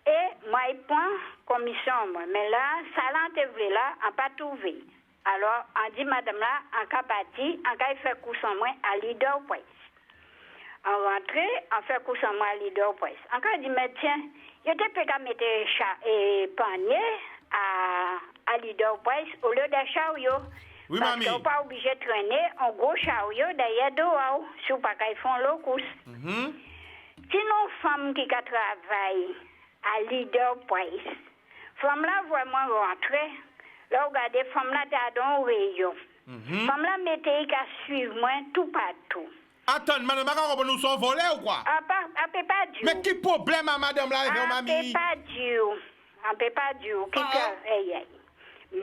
Speaker 8: Et moi, il prend commission, moi. Mais là, ça l'enlève là, on pas trouvé. Alors, on dit, madame là, en cas parti, en cas il fait course en moi à Leader Price. En rentrée, on fait course en moi à Leader Price. En cas, il dit, mais tiens, il était peut mettre et panier à Leader Price au lieu d'un chariot.
Speaker 2: Oui,
Speaker 8: parce
Speaker 2: mamie.
Speaker 8: qu'on n'est pas obligé de traîner un gros chariot derrière dehors, si pas qu'ils font le course. Si nos femmes qui travaillent à Leader Price, femmes là vraiment rentrer, là regardez, femmes là dans le rayon. Femmes là mettez qu'à suivre moi tout partout.
Speaker 2: Attends, madame, nous sommes volés ou quoi?
Speaker 8: On peut pas dire.
Speaker 2: Mais qui problème à madame là, mamie?
Speaker 8: On peut pas dire. On peut pas dire.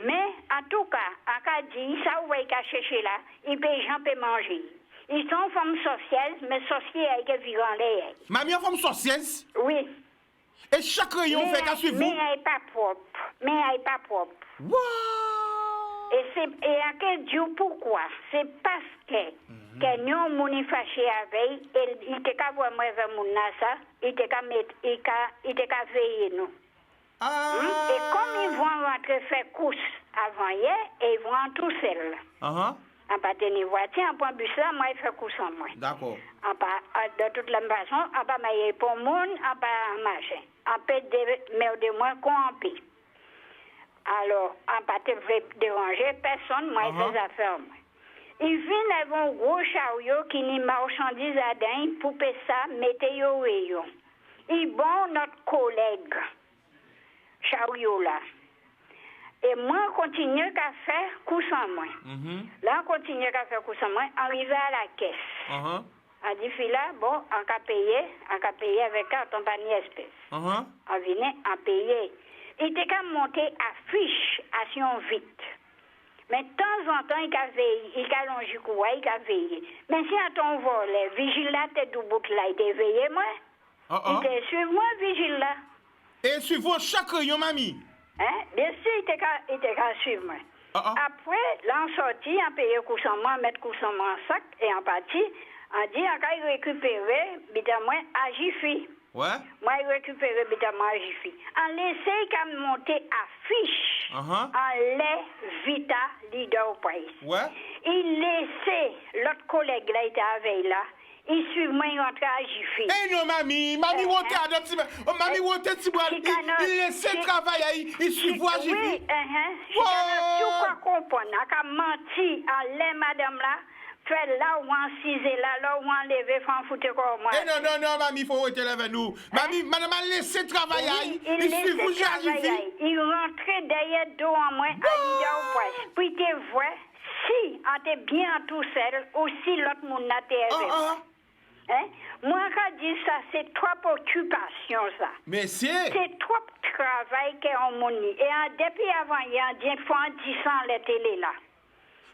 Speaker 8: Mais, en tout cas, en cas dit, ça, vous voyez qu'à chercher là, ils peuvent manger. Ils sont femmes sociales, mais sociales avec vivent en l'air.
Speaker 2: Mamie, en femme sociale?
Speaker 8: Oui.
Speaker 2: Et chaque rayon fait qu'à suivre vous?
Speaker 8: Mais elle n'est pas propre.
Speaker 2: Wow!
Speaker 8: Et à quel Dieu, pourquoi? C'est parce que nous, nous fâchés avec, il était qu'à voir moi vers mon nasa, il était qu'à veiller nous. Et comme ils vont rentrer faire course avant hier, et ils vont en tout seul. En pas tenir voiture, en point bus là, moi, il fait course en moi.
Speaker 2: D'accord.
Speaker 8: En pas, de toute la façon, en pas mailler pour le monde, en pas marcher. En peut de moi qu'on en paie. Alors, en pas te déranger personne, moi, il fait affaires. Ils viennent avec un gros chariot qui n'y marchandise à dingue pour payer ça, mettez au rayon. Ils bon notre collègue. Chariot là. Et moi, on continue à faire coup sans moi. Là, on continue à faire coup sans moi, arrivé à la caisse. A dit, fila, bon, on a payé avec carton panier espèce. On venait à payer. Il était qu'à monter à fiche, à Sion vite. Mais de temps en temps, il a veillé, il a longé quoi, il a veillé. Mais si à ton volet, vigile là, t'es du bout là, il t'a veillé, moi. Il t'a suivi, moi, vigile là.
Speaker 2: Et suivez chaque rayon, mamie.
Speaker 8: Hein? Bien sûr, il t'a qu'à suivre, moi. Après, là, on sortit, on payé coussement, mettre coussement en sac et en partie. On dit, on a récupéré, moi, à Jiffy.
Speaker 2: Ouais.
Speaker 8: Moi, il récupéré, moi, à Jiffy. On laissait qu'à monter à fiche. En lait Vita Leader Price.
Speaker 2: Ouais.
Speaker 8: Il laissait l'autre collègue là, il était avec là. Il suit moi, il rentre à Jiffy.
Speaker 2: Eh non, mamie, wote à d'autres, mamie wote il laissait travailler, il suit voir Jiffy.
Speaker 8: Oui, si tu peux comprendre, on a menti en lait, madame là. Fait là où on cisé là où on levé, faut en foutre comme moi.
Speaker 2: Eh non, mamie, il faut rester là avec nous. Mamie, madame a laissé travailler, il suit vous Jiffy.
Speaker 8: Il rentrait derrière dos en moi, à l'idée au poids. Puis tu vois, si on était bien tout seul, aussi l'autre monde n'a été moi, quand je dis ça, c'est trop occupation, ça.
Speaker 2: Mais c'est
Speaker 8: trop travail qu'on m'a mis. Et depuis avant, il y a un fois en 10 ans, les télé là.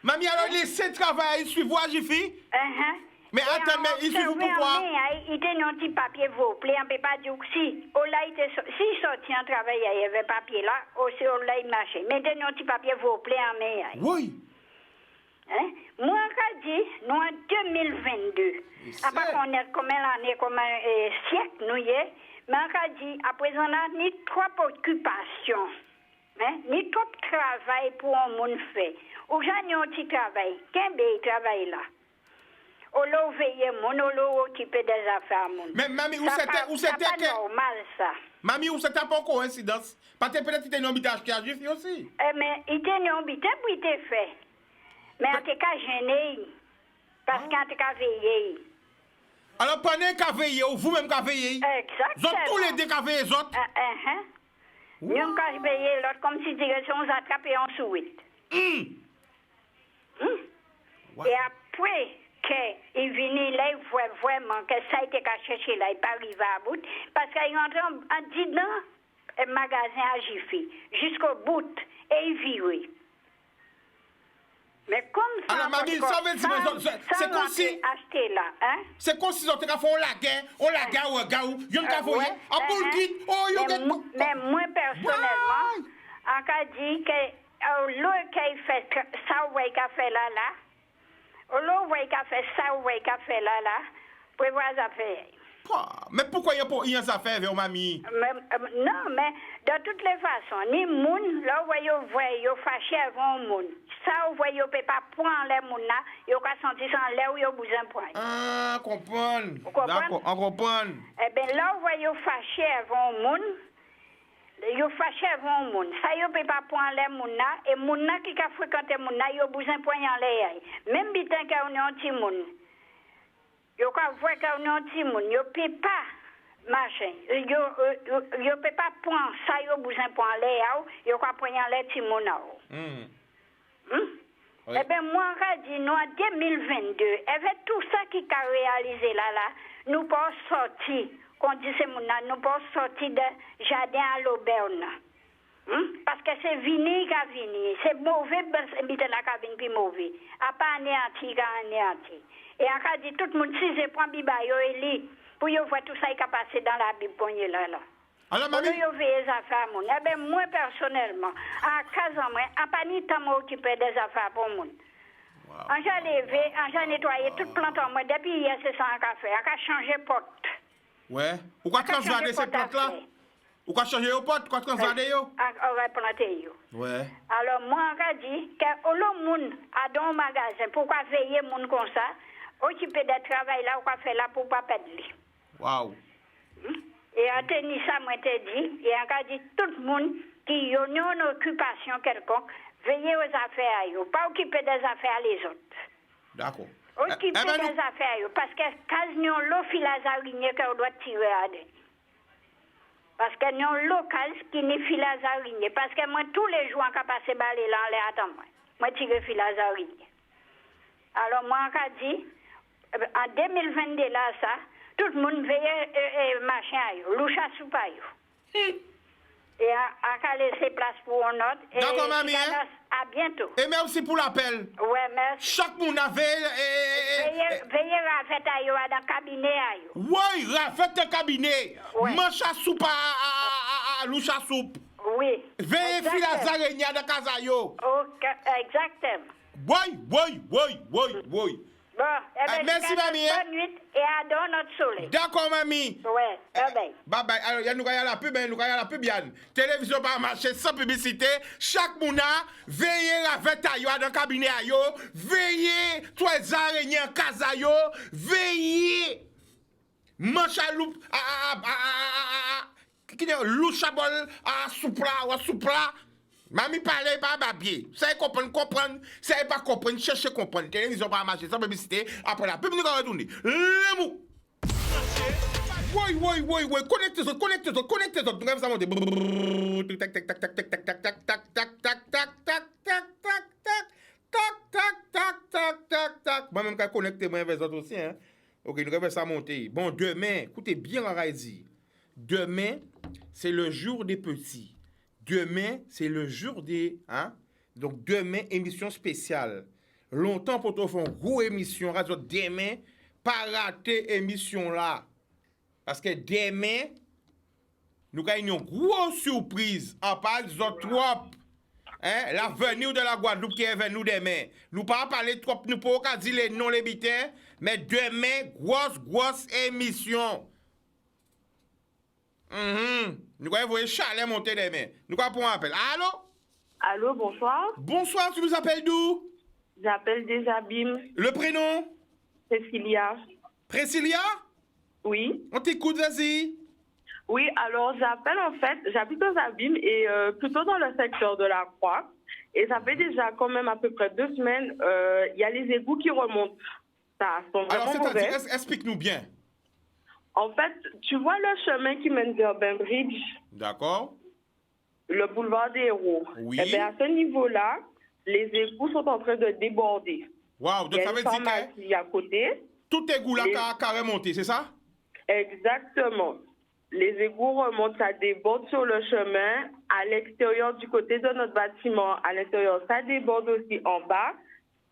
Speaker 2: Mamie, alors laissez travailler, il suit voir Jiffy. Mais attends, mais il suit pourquoi?
Speaker 8: Il était un petit papier, vous plaît, on ne peut pas dire que si. S'il sortit en travail, il y avait papier là, aussi, là, il marchait. Mais il était un petit papier, vous plaît, en main.
Speaker 2: Oui.
Speaker 8: Moi, quand je dis, nous en 2022, après qu'on est comme l'année, comme un siècle, nous y est, mais quand je dis, à présent, on n'a ni trop occupation, ni trop travail pour un monde fait. Ou j'en ai un petit travail, qu'un béi travail là. On l'a veillé, on l'a occupé des affaires.
Speaker 2: Mais mamie, où c'était
Speaker 8: que... C'est pas normal, ça.
Speaker 2: Mamie, où c'était pas coïncidence? Parce que peut-être qu'il était un habitage qui a Jiffy aussi.
Speaker 8: Mais il était un habitage, puis il était fait. Mais en tout cas, gêné. Parce qu'en tout cas, veillé.
Speaker 2: Alors, pendant qu'à veiller, ou vous-même qu'à veiller?
Speaker 8: Exactement.
Speaker 2: Tous les deux qu'à veiller, les autres?
Speaker 8: Nous, quand je veillais, l'autre, comme si direction, on s'attrapait en souite. Et après qu'il venait là, il voit vraiment que ça a été cherché là, il n'est pas arrivé à bout. Parce qu'il est entré en dedans un magasin à Jiffy, jusqu'au bout, et il virait. Mais comme ça,
Speaker 2: alors, mamie, ça veut dire, c'est comme si.
Speaker 8: Acheter là, hein?
Speaker 2: C'est comme si on fait la guerre ou un gars, il y a un cavoyer, un boule kit,
Speaker 8: mais moi, personnellement, en cas dit que l'eau qu'il fait ça, ouais, qu'il fait là, l'eau, ouais, qu'il fait ça, ouais, qu'il fait là, prévoir les affaires.
Speaker 2: Mais pourquoi il y a des affaires avec mamie?
Speaker 8: Non, mais de toutes les façons, ni moun, là où vous voyez, vous fâchez avant moun. Ça, vous voyez, vous ne pouvez pas prendre les moun là, vous pouvez sentir sans l'air ou vous besoin de prendre.
Speaker 2: Ah, comprendre. D'accord, on comprend.
Speaker 8: Eh bien, là où vous voyez, vous fâchez avant moun, vous fâchez avant moun. Ça, vous ne pouvez pas prendre les moun là, et moun là qui a fréquenté moun là, vous besoin de prendre en l'air. Même si vous avez un petit moun. Yo ka voit qu'on a un petit monde, yo peut pas machin, yo peut pas prendre ça, yo besoin prendre l'air, yo ka prendre l'air petit monde. Eh bien, moi, je dis, nous, en 2022, avec tout ça qui a réalisé là, nous pas sortir, qu'on dit c'est mon nous pas sortir de jardin à l'auberge. Parce que c'est vini qui a vini. C'est mauvais, c'est la cabine puis mauvais. À pas anéanti, anéanti. Et en cas dit tout le monde, si je prends Biba, et lit, pour y voir tout ça qui a passé dans la Bible, pour y là.
Speaker 2: Alors, mamie.
Speaker 8: Pour y veiller les affaires, mon. Eh bien, moi, personnellement, en 15 ans, en pas ni temps m'occuper des affaires pour mon. En j'ai levé, en j'ai nettoyé toute plante en moi. Depuis hier, c'est ça qu'on a fait. On a changé porte.
Speaker 2: Ouais. Pourquoi transvader ces plantes-là? Ou quoi changer au pote, quoi transvader yo?
Speaker 8: On va planter yo.
Speaker 2: Ouais.
Speaker 8: Alors, moi, on a dit que le monde a dans un magasin, pourquoi veiller monde comme ça, occuper de travail là, on va faire là pour pas perdre.
Speaker 2: Waouh.
Speaker 8: Et à tenir ça, moi, t'ai dit, et on a dit tout le monde qui a une occupation quelconque, veiller aux affaires, yo, pas occuper des affaires les autres.
Speaker 2: D'accord.
Speaker 8: Occuper des affaires, yo, parce que quand nous avons l'eau filazarinier qu'on doit tirer à deux. Parce que nous avons un local qui n'est pas filazarine. Parce que moi, tous les jours, quand je passe balai là, les attends moi. Moi, je tire filazarine. Alors, moi, je dis, en 2022, là, ça, tout le monde veille machin à eux, loucha sous pas eux. Et à laisser place pour un autre.
Speaker 2: D'accord, mamie.
Speaker 8: À bientôt.
Speaker 2: Et merci pour l'appel.
Speaker 8: Ouais, merci.
Speaker 2: Chaque monde avait.
Speaker 8: Veillez à faire dans le cabinet à eux.
Speaker 2: Oui, rafet le cabinet.
Speaker 8: Ouais.
Speaker 2: Mange à soupe à louche à soupe.
Speaker 8: Oui.
Speaker 2: Veillez fil à zarenia de Kazayo.
Speaker 8: Ok, exactement.
Speaker 2: Oui.
Speaker 8: Bon,
Speaker 2: merci, mamie.
Speaker 8: Bonne nuit et à dans notre soleil.
Speaker 2: D'accord, mamie.
Speaker 8: Ouais, bye.
Speaker 2: Bye. Alors, il y a la pub, Yann. Télévision pas marcher sans publicité. Chaque mouna, veillez la vête à yo dans le cabinet à yo. Veillez, toi, les araignées en casa yo. Veillez. Manche à loup, louche à bol, à soupla. Mamie parle pas papier. Ça comprendre. Ça pas comprendre, chercher comprendre. Télévision pas marcher sans publicité. Après la pub, nous allons retourner. Le mou. Oui. Connectez-vous. Nous allons monter. Tac. Moi-même, quand connecter, moi, avec les autres aussi, hein. Ok, nous allons ça monter. Bon, demain, écoutez bien, on va dire. Demain, c'est le jour des petits. Demain, c'est le jour des... Hein? Donc, demain, émission spéciale. Longtemps pour te faire une grosse émission. Radio demain, pas rater émission là. Parce que demain, nous gagnons une grosse surprise. En parle trop. Hein? L'avenir de la Guadeloupe qui est vers nous demain. Nous ne pas parler trop, nous ne pouvons pas dire les noms les bitins. Mais demain, grosse émission. Nous allons voir Chalet monter demain. Nous allons prendre un appel.
Speaker 7: Allô, bonsoir.
Speaker 2: Bonsoir, tu nous appelles d'où?
Speaker 7: J'appelle des Abîmes.
Speaker 2: Le prénom?
Speaker 7: Cécilia.
Speaker 2: Priscilla?
Speaker 7: Oui.
Speaker 2: On t'écoute, vas-y.
Speaker 7: Oui, alors j'appelle en fait, j'habite aux Abîmes et plutôt dans le secteur de la Croix. Et ça fait déjà quand même à peu près 2 semaines, il y a les égouts qui remontent. Ça sont vraiment mauvais.
Speaker 2: Alors, explique-nous bien.
Speaker 7: En fait, tu vois le chemin qui mène vers Bainbridge.
Speaker 2: D'accord.
Speaker 7: Le boulevard des Héros.
Speaker 2: Oui.
Speaker 7: Eh bien, à ce niveau-là, les égouts sont en train de déborder.
Speaker 2: Waouh, donc ça veut dire
Speaker 7: que à côté.
Speaker 2: Tout égout là a remonté, c'est ça?
Speaker 7: Exactement. Les égouts remontent, ça déborde sur le chemin. À l'extérieur, du côté de notre bâtiment, à l'intérieur, ça déborde aussi en bas,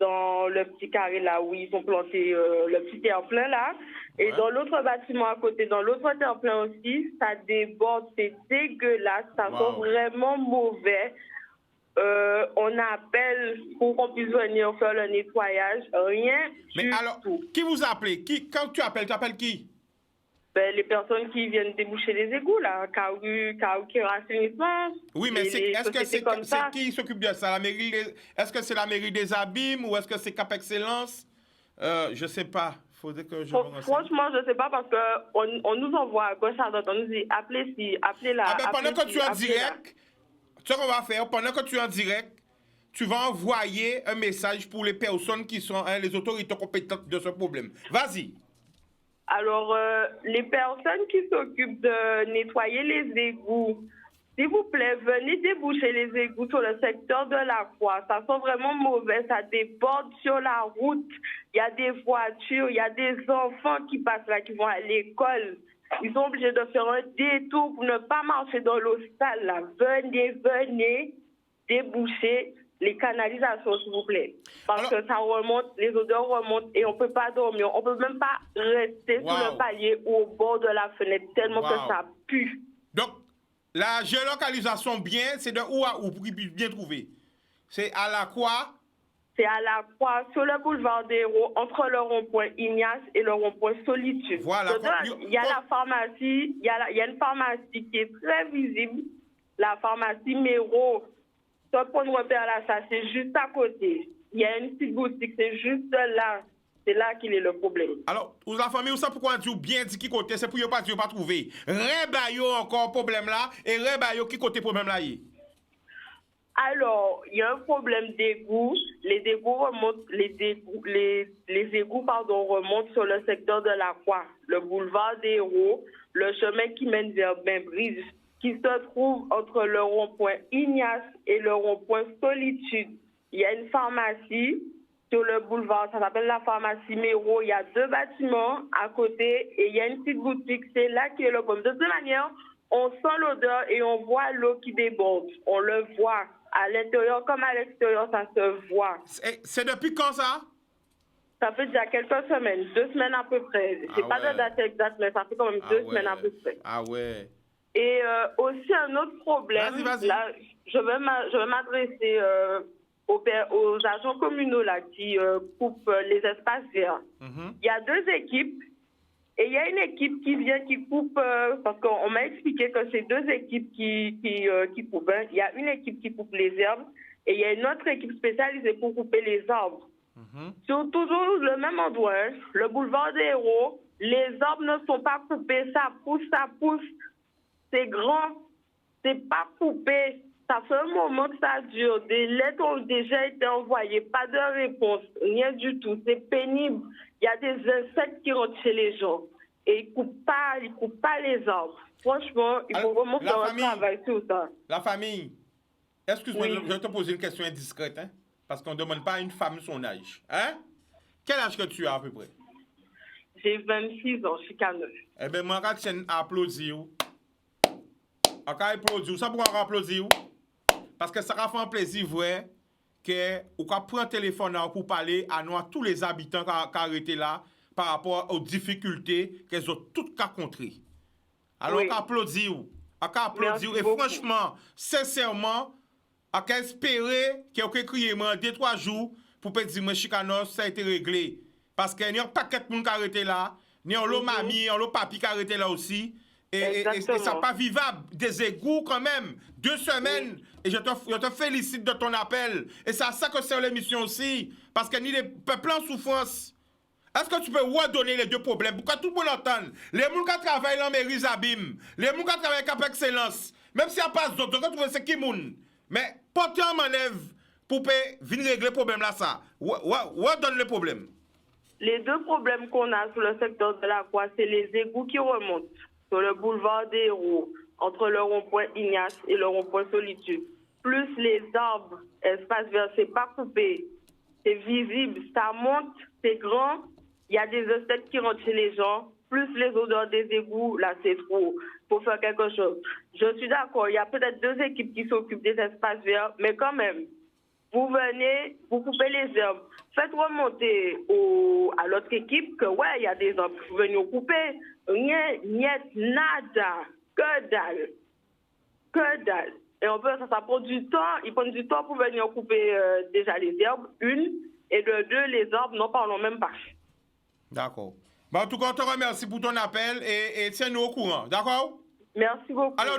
Speaker 7: dans le petit carré là où ils ont planté le petit terre-plein là. Et dans l'autre bâtiment à côté, dans l'autre terre-plein aussi, ça déborde, c'est dégueulasse, ça sent vraiment mauvais. On appelle pour qu'on puisse venir faire le nettoyage, rien du tout.
Speaker 2: Qui vous a appelé? Quand tu appelles qui?
Speaker 7: Ben, les personnes qui viennent déboucher les égouts, là, Kaoui Rassainissement.
Speaker 2: Oui, mais est-ce que c'est qui s'occupe de ça? Est-ce que c'est la mairie des Abîmes ou est-ce que c'est Cap Excellence? Je ne sais pas. Faudrait que je
Speaker 7: franchement, je ne sais pas parce qu'on nous envoie à gauche à droite. On nous dit appelez ci, appelez là.
Speaker 2: Pendant que tu es en direct, ce qu'on va faire, pendant que tu es en direct, tu vas envoyer un message pour les personnes qui sont les autorités compétentes de ce problème. Vas-y.
Speaker 7: Alors, les personnes qui s'occupent de nettoyer les égouts, s'il vous plaît, venez déboucher les égouts sur le secteur de la Croix. Ça sent vraiment mauvais, ça déborde sur la route. Il y a des voitures, il y a des enfants qui passent là, qui vont à l'école. Ils sont obligés de faire un détour pour ne pas marcher dans l'eau sale là. Venez déboucher les canalisations, s'il vous plaît. Parce que ça remonte, les odeurs remontent et on ne peut pas dormir. On ne peut même pas rester sur le palier ou au bord de la fenêtre tellement que ça pue.
Speaker 2: Donc, la géolocalisation bien, c'est de où à où pour qu'ils puissent bien trouver? C'est à la Croix?
Speaker 7: C'est à la Croix, sur le boulevard des Héros, entre le rond-point Ignace et le rond-point Solitude.
Speaker 2: Voilà.
Speaker 7: Il y a la pharmacie, il y a une pharmacie qui est très visible, la pharmacie Méro. Ce point de repère là, ça c'est juste à côté. Il y a une petite boutique, c'est juste là. C'est là qu'il est le problème.
Speaker 2: Alors, vous la famille, vous savez pourquoi on bien dit qui côté, c'est pour ne pas trouver. Rebayo encore problème là, et rebayo qui côté problème là y.
Speaker 7: Alors, il y a un problème d'égout. Les égouts remontent, les égouts remontent sur le secteur de la Croix, le boulevard des Héros, le chemin qui mène vers Bainbridge, qui se trouve entre le rond-point Ignace et le rond-point Solitude. Il y a une pharmacie sur le boulevard, ça s'appelle la pharmacie Méro. Il y a 2 bâtiments à côté et il y a une petite boutique. C'est là qui est le problème. De toute manière, on sent l'odeur et on voit l'eau qui déborde. On le voit. À l'intérieur comme à l'extérieur, ça se voit.
Speaker 2: C'est depuis quand ça?
Speaker 7: Ça fait déjà quelques semaines, 2 semaines à peu près. Je sais pas de date exacte, mais ça fait quand même 2 semaines à peu près.
Speaker 2: Ah ouais.
Speaker 7: Et aussi un autre problème,
Speaker 2: Vas-y.
Speaker 7: là, je vais m'adresser aux agents communaux là, qui coupent les espaces verts. Il y a 2 équipes et il y a une équipe qui vient qui coupe, parce qu'on m'a expliqué que c'est 2 équipes qui coupent. Hein. Il y a une équipe qui coupe les herbes et il y a une autre équipe spécialisée pour couper les arbres. Sur toujours le même endroit, hein, le boulevard des Héros, les arbres ne sont pas coupés, ça pousse. C'est grand, c'est pas coupé. Ça fait un moment que ça dure. Des lettres ont déjà été envoyées, pas de réponse, rien du tout. C'est pénible. Il y a des insectes qui rentrent chez les gens et ils coupent pas les arbres. Franchement, il faut vraiment faire un travail sur ça.
Speaker 2: La famille, excuse-moi, je vais te poser une question indiscrète, hein? Parce qu'on ne demande pas à une femme son âge. Hein? Quel âge que tu as à peu près?
Speaker 7: J'ai 26 ans, je suis 49.
Speaker 2: Eh bien, moi, je vais applaudir. Ça pourquoi applaudir? Parce que ça va faire un plaisir vrai que vous prendre un téléphone pour parler à nous, à tous les habitants qui ont arrêté là par rapport aux difficultés qu'elles ont toutes rencontrées. Alors, on applaudit. Et franchement, sincèrement, on peut espérer qu'il y ait crié 2-3 jours pour dire que Chicanos, ça a été réglé. Parce qu'il n'y a pas de monde qui a arrêté là, il y a un mamie, il y a un papi qui a arrêté là aussi. Et ça n'est pas vivable. Des égouts quand même. 2 semaines. Et je te félicite de ton appel. Et c'est à ça que c'est l'émission aussi. Parce qu'il y a des peuples en souffrance. Est-ce que tu peux redonner les 2 problèmes? Pourquoi tout le monde entend? Les gens qui travaillent dans la mairie Zabim, les gens qui travaillent avec Excellence, même s'il n'y a pas d'autres, tu trouves c'est qui moun? Mais portez en manœuvre pour venir régler le problème là, ça. Redonne le problème.
Speaker 7: Les 2 problèmes qu'on a sur le secteur de la Croix, c'est les égouts qui remontent sur le boulevard des Héros, entre le rond-point Ignace et le rond-point Solitude. Plus les arbres, espace vert, c'est pas coupé, c'est visible, ça monte, c'est grand, il y a des insectes qui rentrent chez les gens, plus les odeurs des égouts, là c'est trop, faut faire quelque chose. Je suis d'accord, il y a peut-être 2 équipes qui s'occupent des espaces verts, mais quand même, vous venez, vous coupez les herbes, faites remonter à l'autre équipe que ouais, il y a des arbres, vous venez couper, rien, nada, que dalle. Et on peut, ça prend du temps, ils prennent du temps pour venir couper déjà les herbes, 1, et de 2, les arbres, n'en parlons même pas. D'accord.
Speaker 2: Bon, en tout cas, on te remercie pour ton appel et tiens-nous au courant, d'accord?
Speaker 7: Merci beaucoup.
Speaker 2: Alors,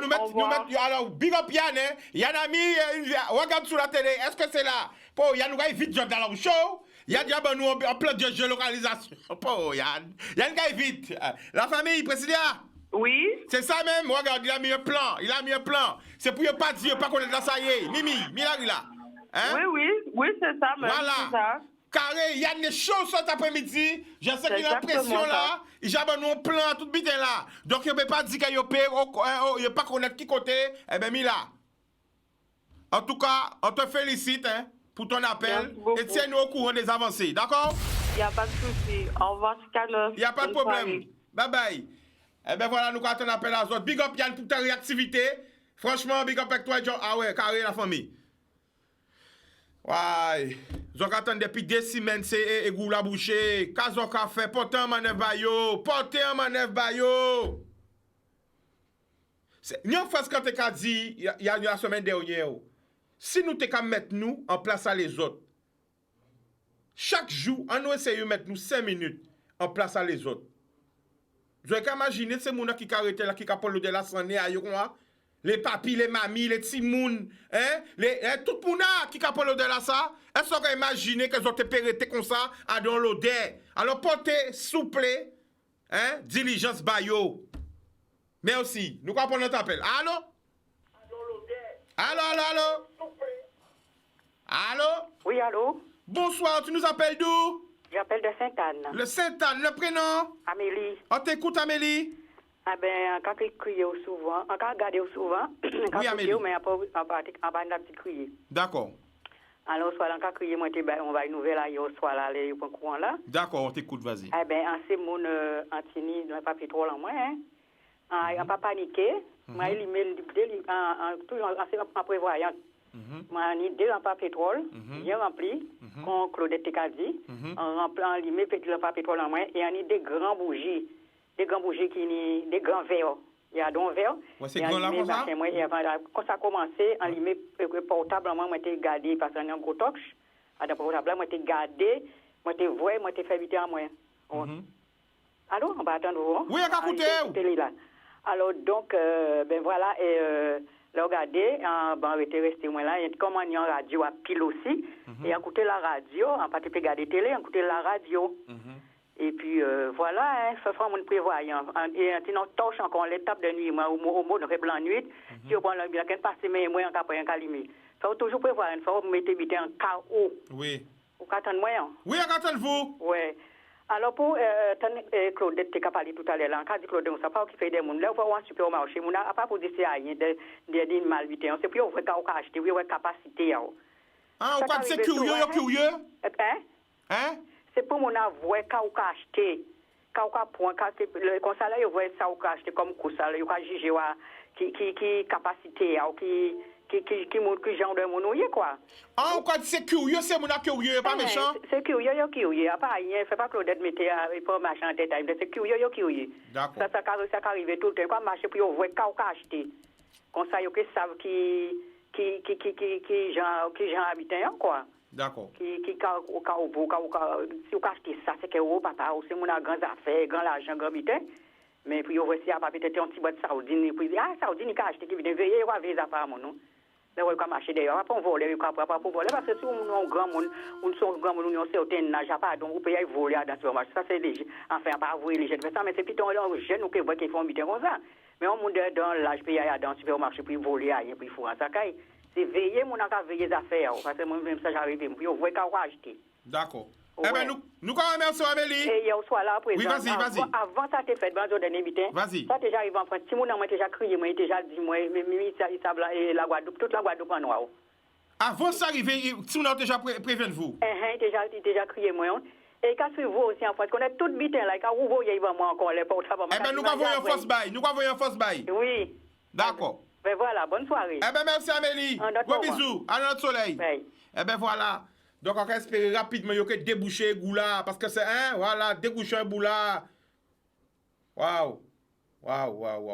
Speaker 2: alors, big up Yann, hein? Yann a mis, regarde sur la télé, est-ce que c'est là? Pour Yann, nous avons vite dans le show. Yann, nous en plein de géolocalisation. Pour Yann. Yann, vite. La famille, président.
Speaker 7: Oui.
Speaker 2: C'est ça même, regarde, il a mis un plan. C'est pour ne pas dire, pas connaître la ça y est. Mimi, là.
Speaker 7: Hein? Oui, c'est ça, même.
Speaker 2: Voilà.
Speaker 7: C'est ça.
Speaker 2: Carré, il y a des choses cet après-midi. Je sais qu'il y a une pression là. Il y a un plan tout bité là. Donc, il ne peut pas dire qu'il n'y a pas connaître qui côté. Eh bien, Mila. En tout cas, on te félicite hein, pour ton appel. Et tiens-nous au courant des avancées. D'accord?
Speaker 7: Il n'y a pas de souci. Au revoir, Chicanos.
Speaker 2: Il n'y a pas de problème. Bye bye. Eh bien, voilà, nous avons ton appel à Zot. Big up, Yann, pour ta réactivité. Franchement, big up avec toi, John. Ah ouais, carré la famille. Ouais. Zok attend depuis 2 semaines, c'est égout la bouchée. Kazok a fait, portez en manœuvre bayo. N'y a pas ce qu'on t'a dit, il y a la semaine dernière. Si nous t'es qu'à mettre nous en place à les autres, chaque jour, on nous essaye de mettre nous 5 minutes en place à les autres. Vous avez qu'à imaginer, c'est mon qui a arrêté là, qui a parlé de la santé à Yokoa. Les papis, les mamies, les timouns, hein? Tout le monde qui a parlé de la ça, est-ce qu'on peut imaginer qu'ils ont été pérétés comme ça à dans l'odeur? Alors portez, souple, hein? Diligence bayo. Merci. Nous comprenons notre appel. Allô? Allô? Allô?
Speaker 9: Oui, allô?
Speaker 2: Bonsoir, tu nous appelles d'où?
Speaker 9: J'appelle de Sainte-Anne.
Speaker 2: Le Sainte-Anne, le prénom?
Speaker 9: Amélie.
Speaker 2: On t'écoute, Amélie?
Speaker 3: Ah ben, quand il crie souvent, quand il regarde souvent, quand il crie, mais en bas de petit crier.
Speaker 2: D'accord.
Speaker 3: Alors, soit là, quand il crie, on va une nouvelle là, soit là, les courant là.
Speaker 2: D'accord, on t'écoute, vas-y.
Speaker 3: Eh ben, en ces mots, Antini, dans pas pétrole en moi, hein. On pas paniqué. Moi, il met en prévoyant. Moi, il dit en pas pétrole, bien rempli, comme Claudette Tekadi, on remplit en limé le pas pétrole en moi, et on a des grands bougies des grands verres. Il y a donc verre.
Speaker 2: Ouais, c'est grand là comme ça?
Speaker 3: Quand ça a commencé, en limé portable, moi, j'ai gardé, parce qu'on a un gros touch, à la portable, moi, j'ai gardé, moi, j'ai vu, moi, j'ai fait vite à moi. Allô, on va attendre.
Speaker 2: Oui, on va écouter.
Speaker 3: Alors, donc, ben voilà, et là, regardez, on était resté moi là, et comme on a en radio à pile aussi, et on écoutait la radio, on pas peut regarder télé, on écoutait la radio. Et puis, voilà, ça fait mon prévoyant. Et sinon, torche encore l'étape de nuit, moi, au mot de blanc nuit, si on prend le bien, quand passe, mais moi, on n'a pas un calimé. Ça va toujours prévoir, il faut mettre en KO.
Speaker 2: Oui.
Speaker 3: Ou qu'attendre moi?
Speaker 2: Oui, qu'attendre vous?
Speaker 3: Oui. Alors, pour Claudette, tu as parlé tout à l'heure, là, quand Claudette, on ne sait pas qui fait des monde. Là, on va au supermarché, on n'a pas pour dire rien de malvité. On sait plus, on veut acheter, on veut capacité.
Speaker 2: Ah, on va dire curieux?
Speaker 3: Hein? C'est pour mon avouer qu'on a acheté. Quand on point, le conseil, il voit ça, on a acheté comme ça, il a jugé qui capacité, qui montre que genre de mon quoi.
Speaker 2: Ah, on dit c'est curieux, c'est mon curieux, pas méchant.
Speaker 3: C'est curieux, pas rien, fait pas Claudette mettre pour marcher en tête, c'est curieux.
Speaker 2: D'accord.
Speaker 3: Ça arrive tout le temps, quand marcher pour voir qu'on a acheté. Comme ça, ils savent qui genre habitant, quoi.
Speaker 2: D'accord.
Speaker 3: Si vous achetez ça, c'est que vous, papa, c'est mon grand affaire, grand l'argent, grand bitin. Mais puis, vous aussi, peut-être un petit bout de Saoudine. Puis, Saoudine, il a acheté, qui vient veiller, il va veiller les affaires, mon nom. Là, vous pouvez marcher d'ailleurs, pas voler, pas pour voler, parce que si on a un grand monde, on a un certain âge, donc vous pouvez voler dans ce marché. Ça, c'est léger. Enfin, pas avouer les jeunes, ça, mais c'est plutôt les jeunes qui font bitin comme ça. Mais on monte dans l'âge, puis il y a dans le supermarché, puis voler, puis il faut un sacaille. C'est veiller, mon a veiller les affaires, parce que moi-même, ça, j'arrive, puis on voit qu'on va acheter.
Speaker 2: D'accord. Eh bien, nous, quand même, merci, Amélie.
Speaker 3: Et hier soir là, président.
Speaker 2: Oui, vas-y.
Speaker 3: Avant ça, t'es fait, dans le dernier bitin.
Speaker 2: Vas-y.
Speaker 3: Ça, déjà arrivé en France. Si mon a déjà crié, moi, déjà dit, moi, la Guadeloupe, toute la Guadeloupe en noir.
Speaker 2: Avant ça arrive, si on a déjà prévenu vous.
Speaker 3: Déjà crié, moi. Et quand vous aussi en France, qu'on est tout bitin là, quand vous voyez, moi encore les portes.
Speaker 2: Eh bien, nous avons un fausse bail.
Speaker 3: Oui.
Speaker 2: D'accord.
Speaker 3: Ben voilà, bonne soirée.
Speaker 2: Eh bien, merci Amélie. Gros bisous. À notre soleil.
Speaker 3: Oui.
Speaker 2: Eh bien, voilà. Donc, on va espérer rapidement que déboucher Goula. Parce que c'est voilà, déboucher un boula. Waouh.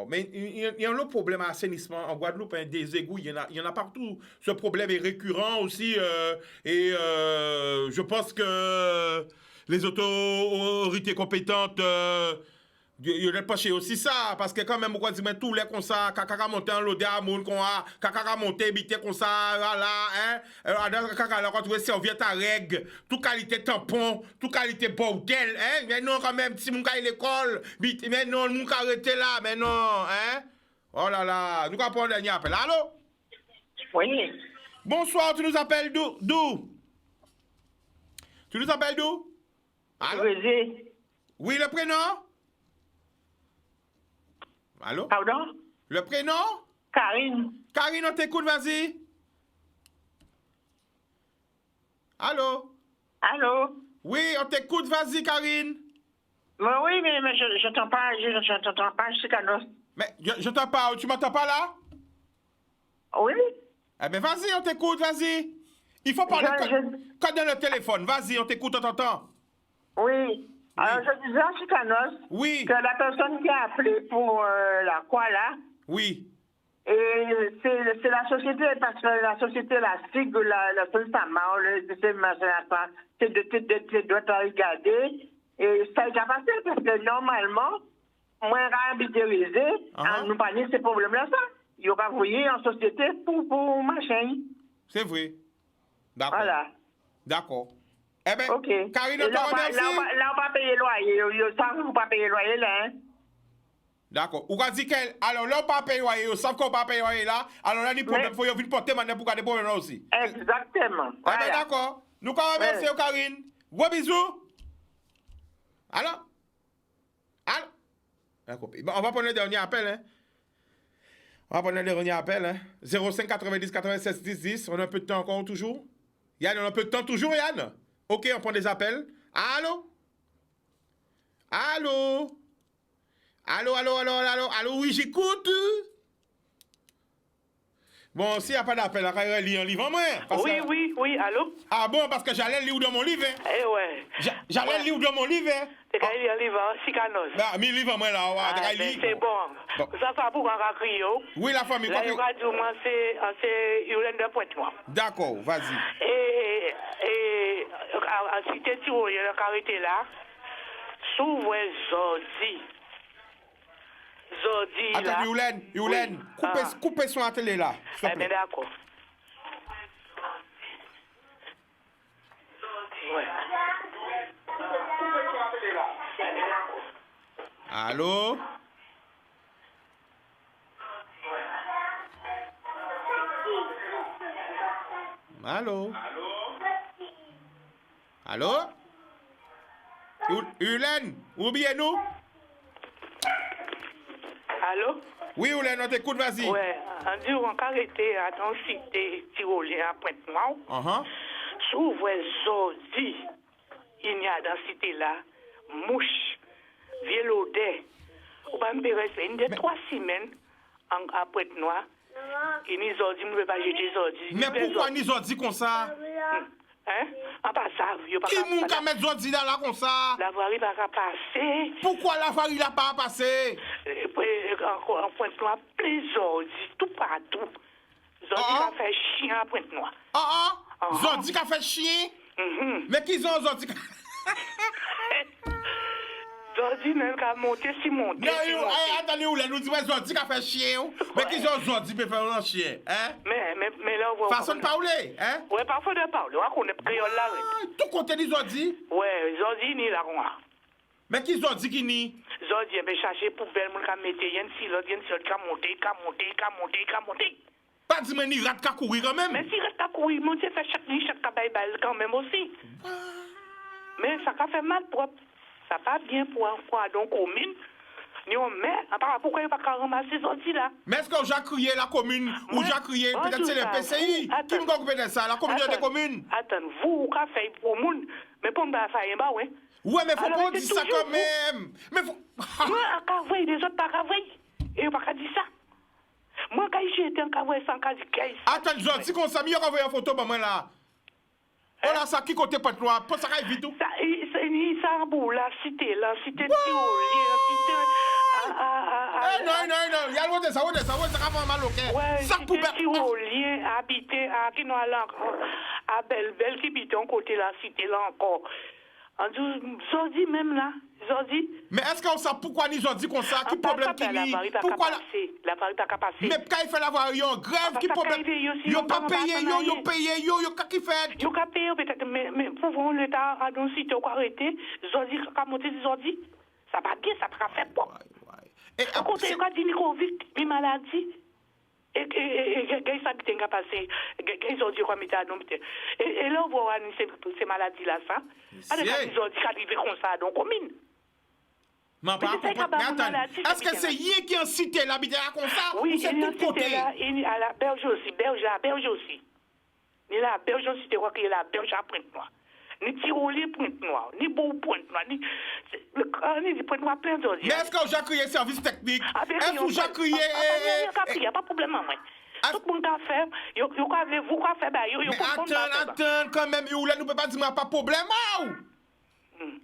Speaker 2: Mais il y a un autre problème à assainissement en Guadeloupe, des égouts, il y en a partout. Ce problème est récurrent aussi. Je pense que les autorités compétentes. Il n'est pas chez aussi ça, parce que quand même, on dit, mais tous les comme ça, kaka monter en l'odeur à moun, qu'on a, kaka monter, bité comme ça, voilà, kaka là, quand tu veux serviette à règle, tout qualité tampon, tout qualité bordel, mais non, quand même, si mon gars à l'école, mais non, mon gars arrêté là, mais non, oh là là, nous allons prendre un dernier appel. Allô?
Speaker 9: Oui.
Speaker 2: Bonsoir, tu nous appelles d'où? Tu nous appelles d'où? Allô? Oui, le prénom? Allô?
Speaker 9: Pardon?
Speaker 2: Le prénom?
Speaker 9: Karine.
Speaker 2: Karine, on t'écoute, vas-y. Allô?
Speaker 9: Allô?
Speaker 2: Oui, on t'écoute, vas-y, Karine.
Speaker 9: Oui, mais je t'entends pas, je suis canos.
Speaker 2: Mais je t'entends pas, tu m'entends pas là?
Speaker 9: Oui.
Speaker 2: Eh bien, vas-y, on t'écoute, vas-y. Il faut parler quand dans le téléphone, vas-y, on t'écoute, on t'entend.
Speaker 9: Oui. Alors, je disais à Chicanos que la personne qui a appelé pour la quoi là,
Speaker 2: oui,
Speaker 9: et c'est la société, parce que la société, la SIG, la société c'est doit regarder, et ça a déjà passé, parce que normalement, moins réhabilité, nous parler de ces problèmes-là, ça. Il y aura voyé en société pour machin.
Speaker 2: C'est vrai. D'accord.
Speaker 9: Voilà.
Speaker 2: D'accord. Eh bien,
Speaker 9: okay.
Speaker 2: Karine, on te remercie.
Speaker 9: Là, on va payer loyer. Ils savent qu'on ne va pas payer loyer là. Hein?
Speaker 2: D'accord. Ou dit qu'elle, alors là, on ne va pas payer loyer. Ils savent qu'on ne va pas payer loyer là. Alors là, il faut venir porter maintenant pour garder des problèmes là aussi.
Speaker 9: Exactement.
Speaker 2: Voilà. Eh bien, d'accord. Nous allons remercier Karine. Gros bisous. Alors? Bon, on va prendre le dernier appel, hein. On va prendre le dernier appel, hein. 05 90 96 10 10. On a un peu de temps encore, toujours. Yann, on a un peu de temps, toujours, Yann? OK, on prend des appels. Allô? Allô? Allô, oui, j'écoute. Bon, s'il n'y a pas d'appel, on va lire un livre en moi.
Speaker 10: Oui, allô?
Speaker 2: Ah bon, parce que j'allais lire dans mon livre.
Speaker 10: Eh ouais.
Speaker 2: J'allais lire dans mon livre.
Speaker 10: Tu as lire un livre, Sicanos.
Speaker 2: Bah, mes livres, moi, là, ouais,
Speaker 10: c'est bon. Ça, ça pour un crier.
Speaker 2: Oui, la famille.
Speaker 10: Là, il va dire, moi, c'est Yolande de Pointe-Noire.
Speaker 2: D'accord, vas-y.
Speaker 10: Et à Cité Tiro, il y a un carré là. S'ouvre Zordi. Zordi, là.
Speaker 2: Attends, Yolande, coupez son atelier là.
Speaker 10: Eh bien, d'accord. Ouais.
Speaker 2: Allô? Allô? Yolande, oubliez-nous?
Speaker 10: Allô?
Speaker 2: Oui, Yolande, on t'écoute, vas-y.
Speaker 10: Ouais, on dit on a arrêté à ton cité tyrolien à Pointe-Noire. S'ouvre Zordi, il y a dans la cité là, mouche, violodé. On va me faire une des 3 semaines à Pointe-Noire. Et ni Zordi, ne peut pas jeter Zordi.
Speaker 2: Mais pourquoi ni Zordi comme ça?
Speaker 10: Hein? En passant,
Speaker 2: qui moun ka mettre Zordi là comme ça?
Speaker 10: La voirie va passer.
Speaker 2: Pourquoi la voirie n'a pas passé?
Speaker 10: En Pointe-Noire, plein Zordi, tout partout. Zordi va faire chien à Pointe-Noire.
Speaker 2: Zordi qui a fait chien? Mais qui ont Zordi?
Speaker 10: Zordi même qui a monté, si monté.
Speaker 2: Non, attendez, où là, nous disons Zordi qui a fait chien. Mais qui ont Zordi pour faire un chien? Hein?
Speaker 10: Mais là, on
Speaker 2: façon de parler, hein?
Speaker 10: Ouais, parfois de parler. On connaît créole là.
Speaker 2: Tout côté de Zordi?
Speaker 10: Ouais, Zordi ni là, quoi.
Speaker 2: Mais qui Zordi qui ni?
Speaker 10: Zordi, il chercher poubelle, mon ka mettre, il y a une silote, ka monter.
Speaker 2: Pas dit, mais ni rat ka courir quand même.
Speaker 10: Mais si rat ka courir, mon Dieu, fait chaque nuit, chaque cabaye quand même aussi. Mais ça a fait mal propre. Ça pas bien pour donc commune. Ni on met, pourquoi il va pas ramasser Zordi là? Mais
Speaker 2: est-ce qu'on a crié la commune ou j'ai crié peut-être c'est le PCI? Qui m'a occupé de ça? La communauté des communes?
Speaker 10: Attends, vous qui fait pour le monde, mais pour me faire un ouais.
Speaker 2: Ouais, mais faut pas dire ça quand même. Mais faut.
Speaker 10: Moi, à Cavoué, les autres pas Cavoué. Et pas dire ça. Moi, quand j'ai été en Cavoué, sans cas de caisse.
Speaker 2: Attends, Zordi, comme ça, il y a envoyé une photo pour moi là. Oh là, ça qui côté Pointe-Noire? Pour ça, il vit tout.
Speaker 10: Ça en bout, la cité Tyrolien, la cité.
Speaker 2: Non, il y a l'autre ça va mal au cœur.
Speaker 10: Ouais, cité Tyrolien, habité à Belle-Belle, qui habite en côté de la cité là encore. Zordi même là, Zordi.
Speaker 2: Mais est-ce qu'on sait pourquoi ni Zordi comme ça? Qui problème qui ni? Pourquoi
Speaker 10: la varie pas capacité?
Speaker 2: Mais quand il fait la varie en grève, qui problème? Yo pas payé, yo qui fait?
Speaker 10: Yo pas payé peut-être, mais pour l'État a donc cité ou arrêté, Zordi a monté Zordi. Ça va bien, ça va faire quoi? Et à côté il a dit Covid, une maladie. Et ça qui a passé, ils ont dit quoi, et là, on voit ces maladies-là, ça. Ils ont dit qu'arriver comme ça, donc commune.
Speaker 2: Mais est-ce que c'est hier qui a cité l'habitat comme ça?
Speaker 10: Oui,
Speaker 2: ou c'est tout côté?
Speaker 10: Il y a la berge aussi, berge aussi. Il y a la berge aussi, c'est quoi qu'il y a la berge à Pointe-Noire. Ni Tyrolien Pointe-Noire, ni Beau Pointe-Noire, ni Pointe-Noire plein d'autres.
Speaker 2: Mais est-ce que j'ai crié service technique? Est-ce que j'ai crié?
Speaker 10: Il n'y a pas de problème, moi. Tout le monde a fait, vous quoi faire,
Speaker 2: mais attends, quand même, nous ne pouvons pas dire qu'il n'y a pas de problème.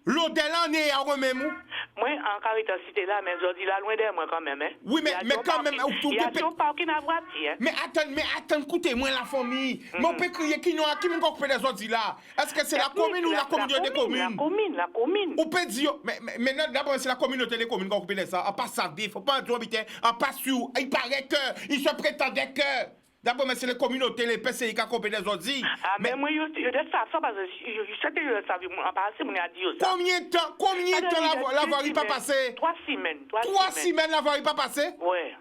Speaker 2: L'hôtel en est à remède.
Speaker 10: Moi, en carité cité là, mais je dis là, loin de moi quand même.
Speaker 2: Oui, mais quand même.
Speaker 10: Il y a ton parking à voiture.
Speaker 2: Mais attends, écoutez-moi la famille. Mais on peut crier qui m'a occupé des autres là. Est-ce que c'est la commune ou la communauté des communes?
Speaker 10: La commune.
Speaker 2: On peut dire, mais d'abord, c'est la communauté des communes qui a occupé de ça. On pas savoir, il ne faut pas habiter, on pas sûr. Il paraît qu'il se prétendait que. D'abord, mais c'est les communautés, les PCI qui ont occupé des autres.
Speaker 10: Mais moi, je sais ça parce que je sais que je savais, en passé, on a dit ça.
Speaker 2: Combien de temps la voirie pas passé?
Speaker 10: 3 semaines.
Speaker 2: 3 semaines la voirie pas passé?
Speaker 10: Ouais.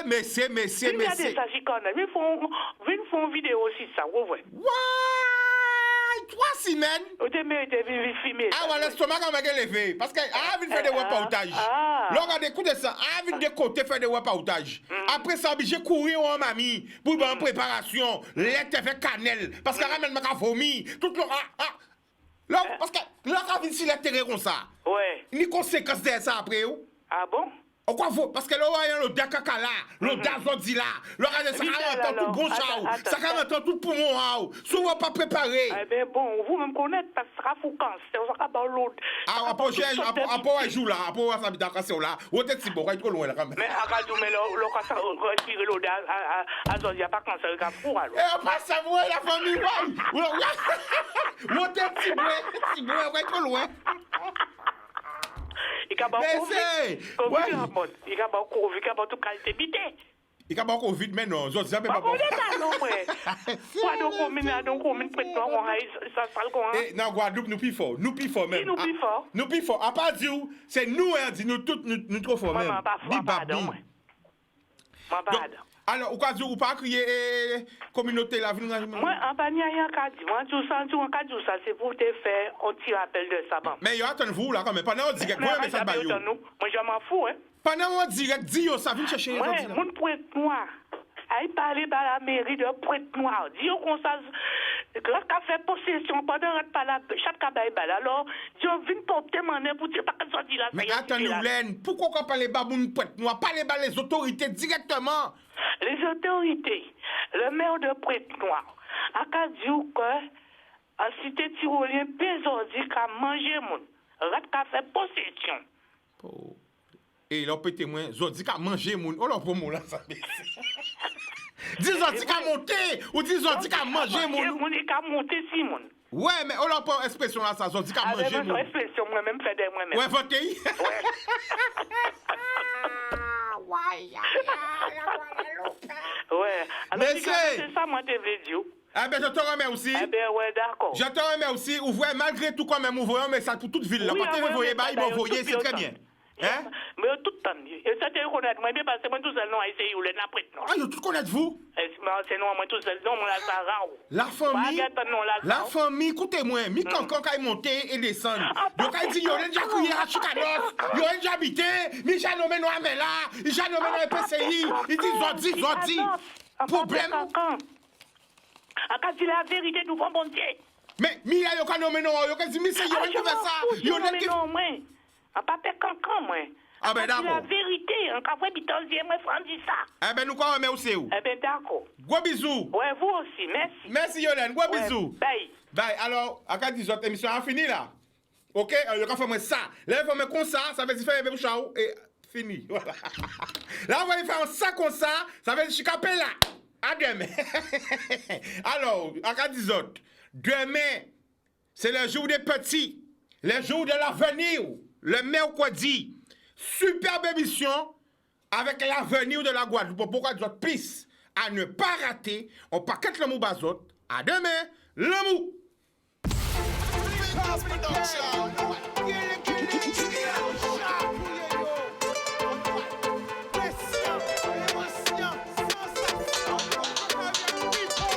Speaker 2: Mais
Speaker 10: c'est. Il y a des ça, j'y connais. Ils font une vidéo aussi, ça, vous voyez.
Speaker 2: Ouais! 3 semaines.
Speaker 10: Ou te mérité vivre filmer.
Speaker 2: Ah ouais, l'estomac on va lever parce que vient faire des reportages. Là on a écouté ça, vient de côté faire des reportages. Après ça obligé courir en mamie pour une préparation, lait fait cannelle parce que ramène ma vomi, tout le là parce que là quand vient si la terre comme ça. Ouais. Ni conséquences de ça après ou? Ah bon? Pourquoi faut? Parce que là, il y a le caca là, le dazodi là, le reste, ça va tout bon chao, ça va tout pour moi, souvent pas préparé.
Speaker 10: Eh bien bon, vous-même connaissez, parce que ça va fouquer, c'est ça va l'autre.
Speaker 2: Ah, après, joue là, après, ça va être là, ou t'es si bon, il est trop loin là quand même.
Speaker 10: Mais à mais le cas, ça retire l'autre, à Zodi, il n'y a pas quand ça va fou alors.
Speaker 2: Eh, pas ça, moi, la famille, ou t'es si bon, il est trop loin.
Speaker 10: Il a pas Covid, il a pas Covid, il a pas toute qualité bité.
Speaker 2: Il a pas Covid, mais non, je ne sais pas.
Speaker 10: Non,
Speaker 2: non, Guadeloupe, nous plus fort, même. Nous plus fort. À part dire, c'est nous, nous tous, nous trop forts même. Alors, ou cas ou pas crier communauté la ville.
Speaker 10: Moi, en panier, il y a un cas, moi, tout ça, c'est pour te faire un petit rappel de ça.
Speaker 2: Mais attendez-vous là, quand même, pendant on direct, moi, mais ça va yo.
Speaker 10: Moi, je m'en fous, hein.
Speaker 2: Pendant on direct, dis yo, ça vient chercher.
Speaker 10: Ouais, mon prêtre noir. Aïe, parler à la mairie de prêtre noir. Dis qu'on ça. Quand on fait possession, pendant qu'on parle chaque cabaye, alors, je viens porter mon nez pour dire pas que ça dit là.
Speaker 2: Mais attendez, Oulène, pourquoi on parle pas de prêtre noir, parlez pas les autorités directement?
Speaker 10: Les autorités, le maire de Prête-Noir, a dit que la cité tyrolien pézordi qu'a mangé moun, rat qu'a fait possession.
Speaker 2: Et il a pété moins, zodi qu'a mangé moun, on l'a pour moun là ça. Dis zodi qu'a monté ou dis zodi qu'a mangé moun.
Speaker 10: Moun qu'a monté si moun.
Speaker 2: Ouais, mais on l'a pas expression là ça, zodi qu'a mangé moun.
Speaker 10: Expression moi-même fait des moi-même.
Speaker 2: Ouais, votez.
Speaker 10: Ouais. Alors, c'est ça, moi, t'ai vu.
Speaker 2: Ah ben, je te remets aussi.
Speaker 10: Eh ben, ouais, d'accord.
Speaker 2: Je te remets aussi. Ouvrez, malgré tout, quand même, ouvrez un message pour toute ville. Là, pas que vous voyez, il va envoyer, c'est très bien. Hein?
Speaker 10: Mais tout le temps. Et ça, tu connais, moi, bien, parce que moi, tout seul, non, essayé, ou le n'apprête, non.
Speaker 2: Ah, tout connaissez-vous?
Speaker 10: C'est non, moi, tout seul, non, moi, la Sarah.
Speaker 2: La famille. La famille, écoutez-moi, mi cancan quand il monte et descend. Donc, il dit, il y a déjà crié à Chicanos, il y a déjà habité, mi j'ai nommé non, mais là, il j'ai nommé non, PCI, il dit, zodi. Problème.
Speaker 10: A dit la vérité, nous bon Dieu.
Speaker 2: Mais, mi a yo nommé non, yo dit, mi c'est yo qui fait ça.
Speaker 10: Yo nommé non, moi. A pas fait cancan, moi.
Speaker 2: Ah ben d'accord.
Speaker 10: La vérité, en cas où bitolzier, moi, Fran dit ça.
Speaker 2: Eh ben, nous quoi, mais aussi où?
Speaker 10: Eh ben, d'accord.
Speaker 2: Gros bisous.
Speaker 10: Ouais, vous aussi, merci.
Speaker 2: Merci, Yolène, gros bisous.
Speaker 10: Bye.
Speaker 2: Bye, alors, à quand 10 autres émissions a fini là? Ok, le cas fait moi ça. Là, il faut me comme ça veut dire faire un même chao et fini. Voilà. Là, on va faire ça comme ça veut dire chicapé là. À demain. Alors, à quand 10 autres, demain, c'est le jour des petits, le jour de l'avenir, le mercredi. Superbe émission avec l'avenir de la Guadeloupe. Pourquoi nous autres pistes à ne pas rater? On paquette le mot bazot. À demain, le mot.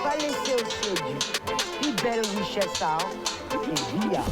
Speaker 1: Pas laisser au ciel une belle richesse, et via.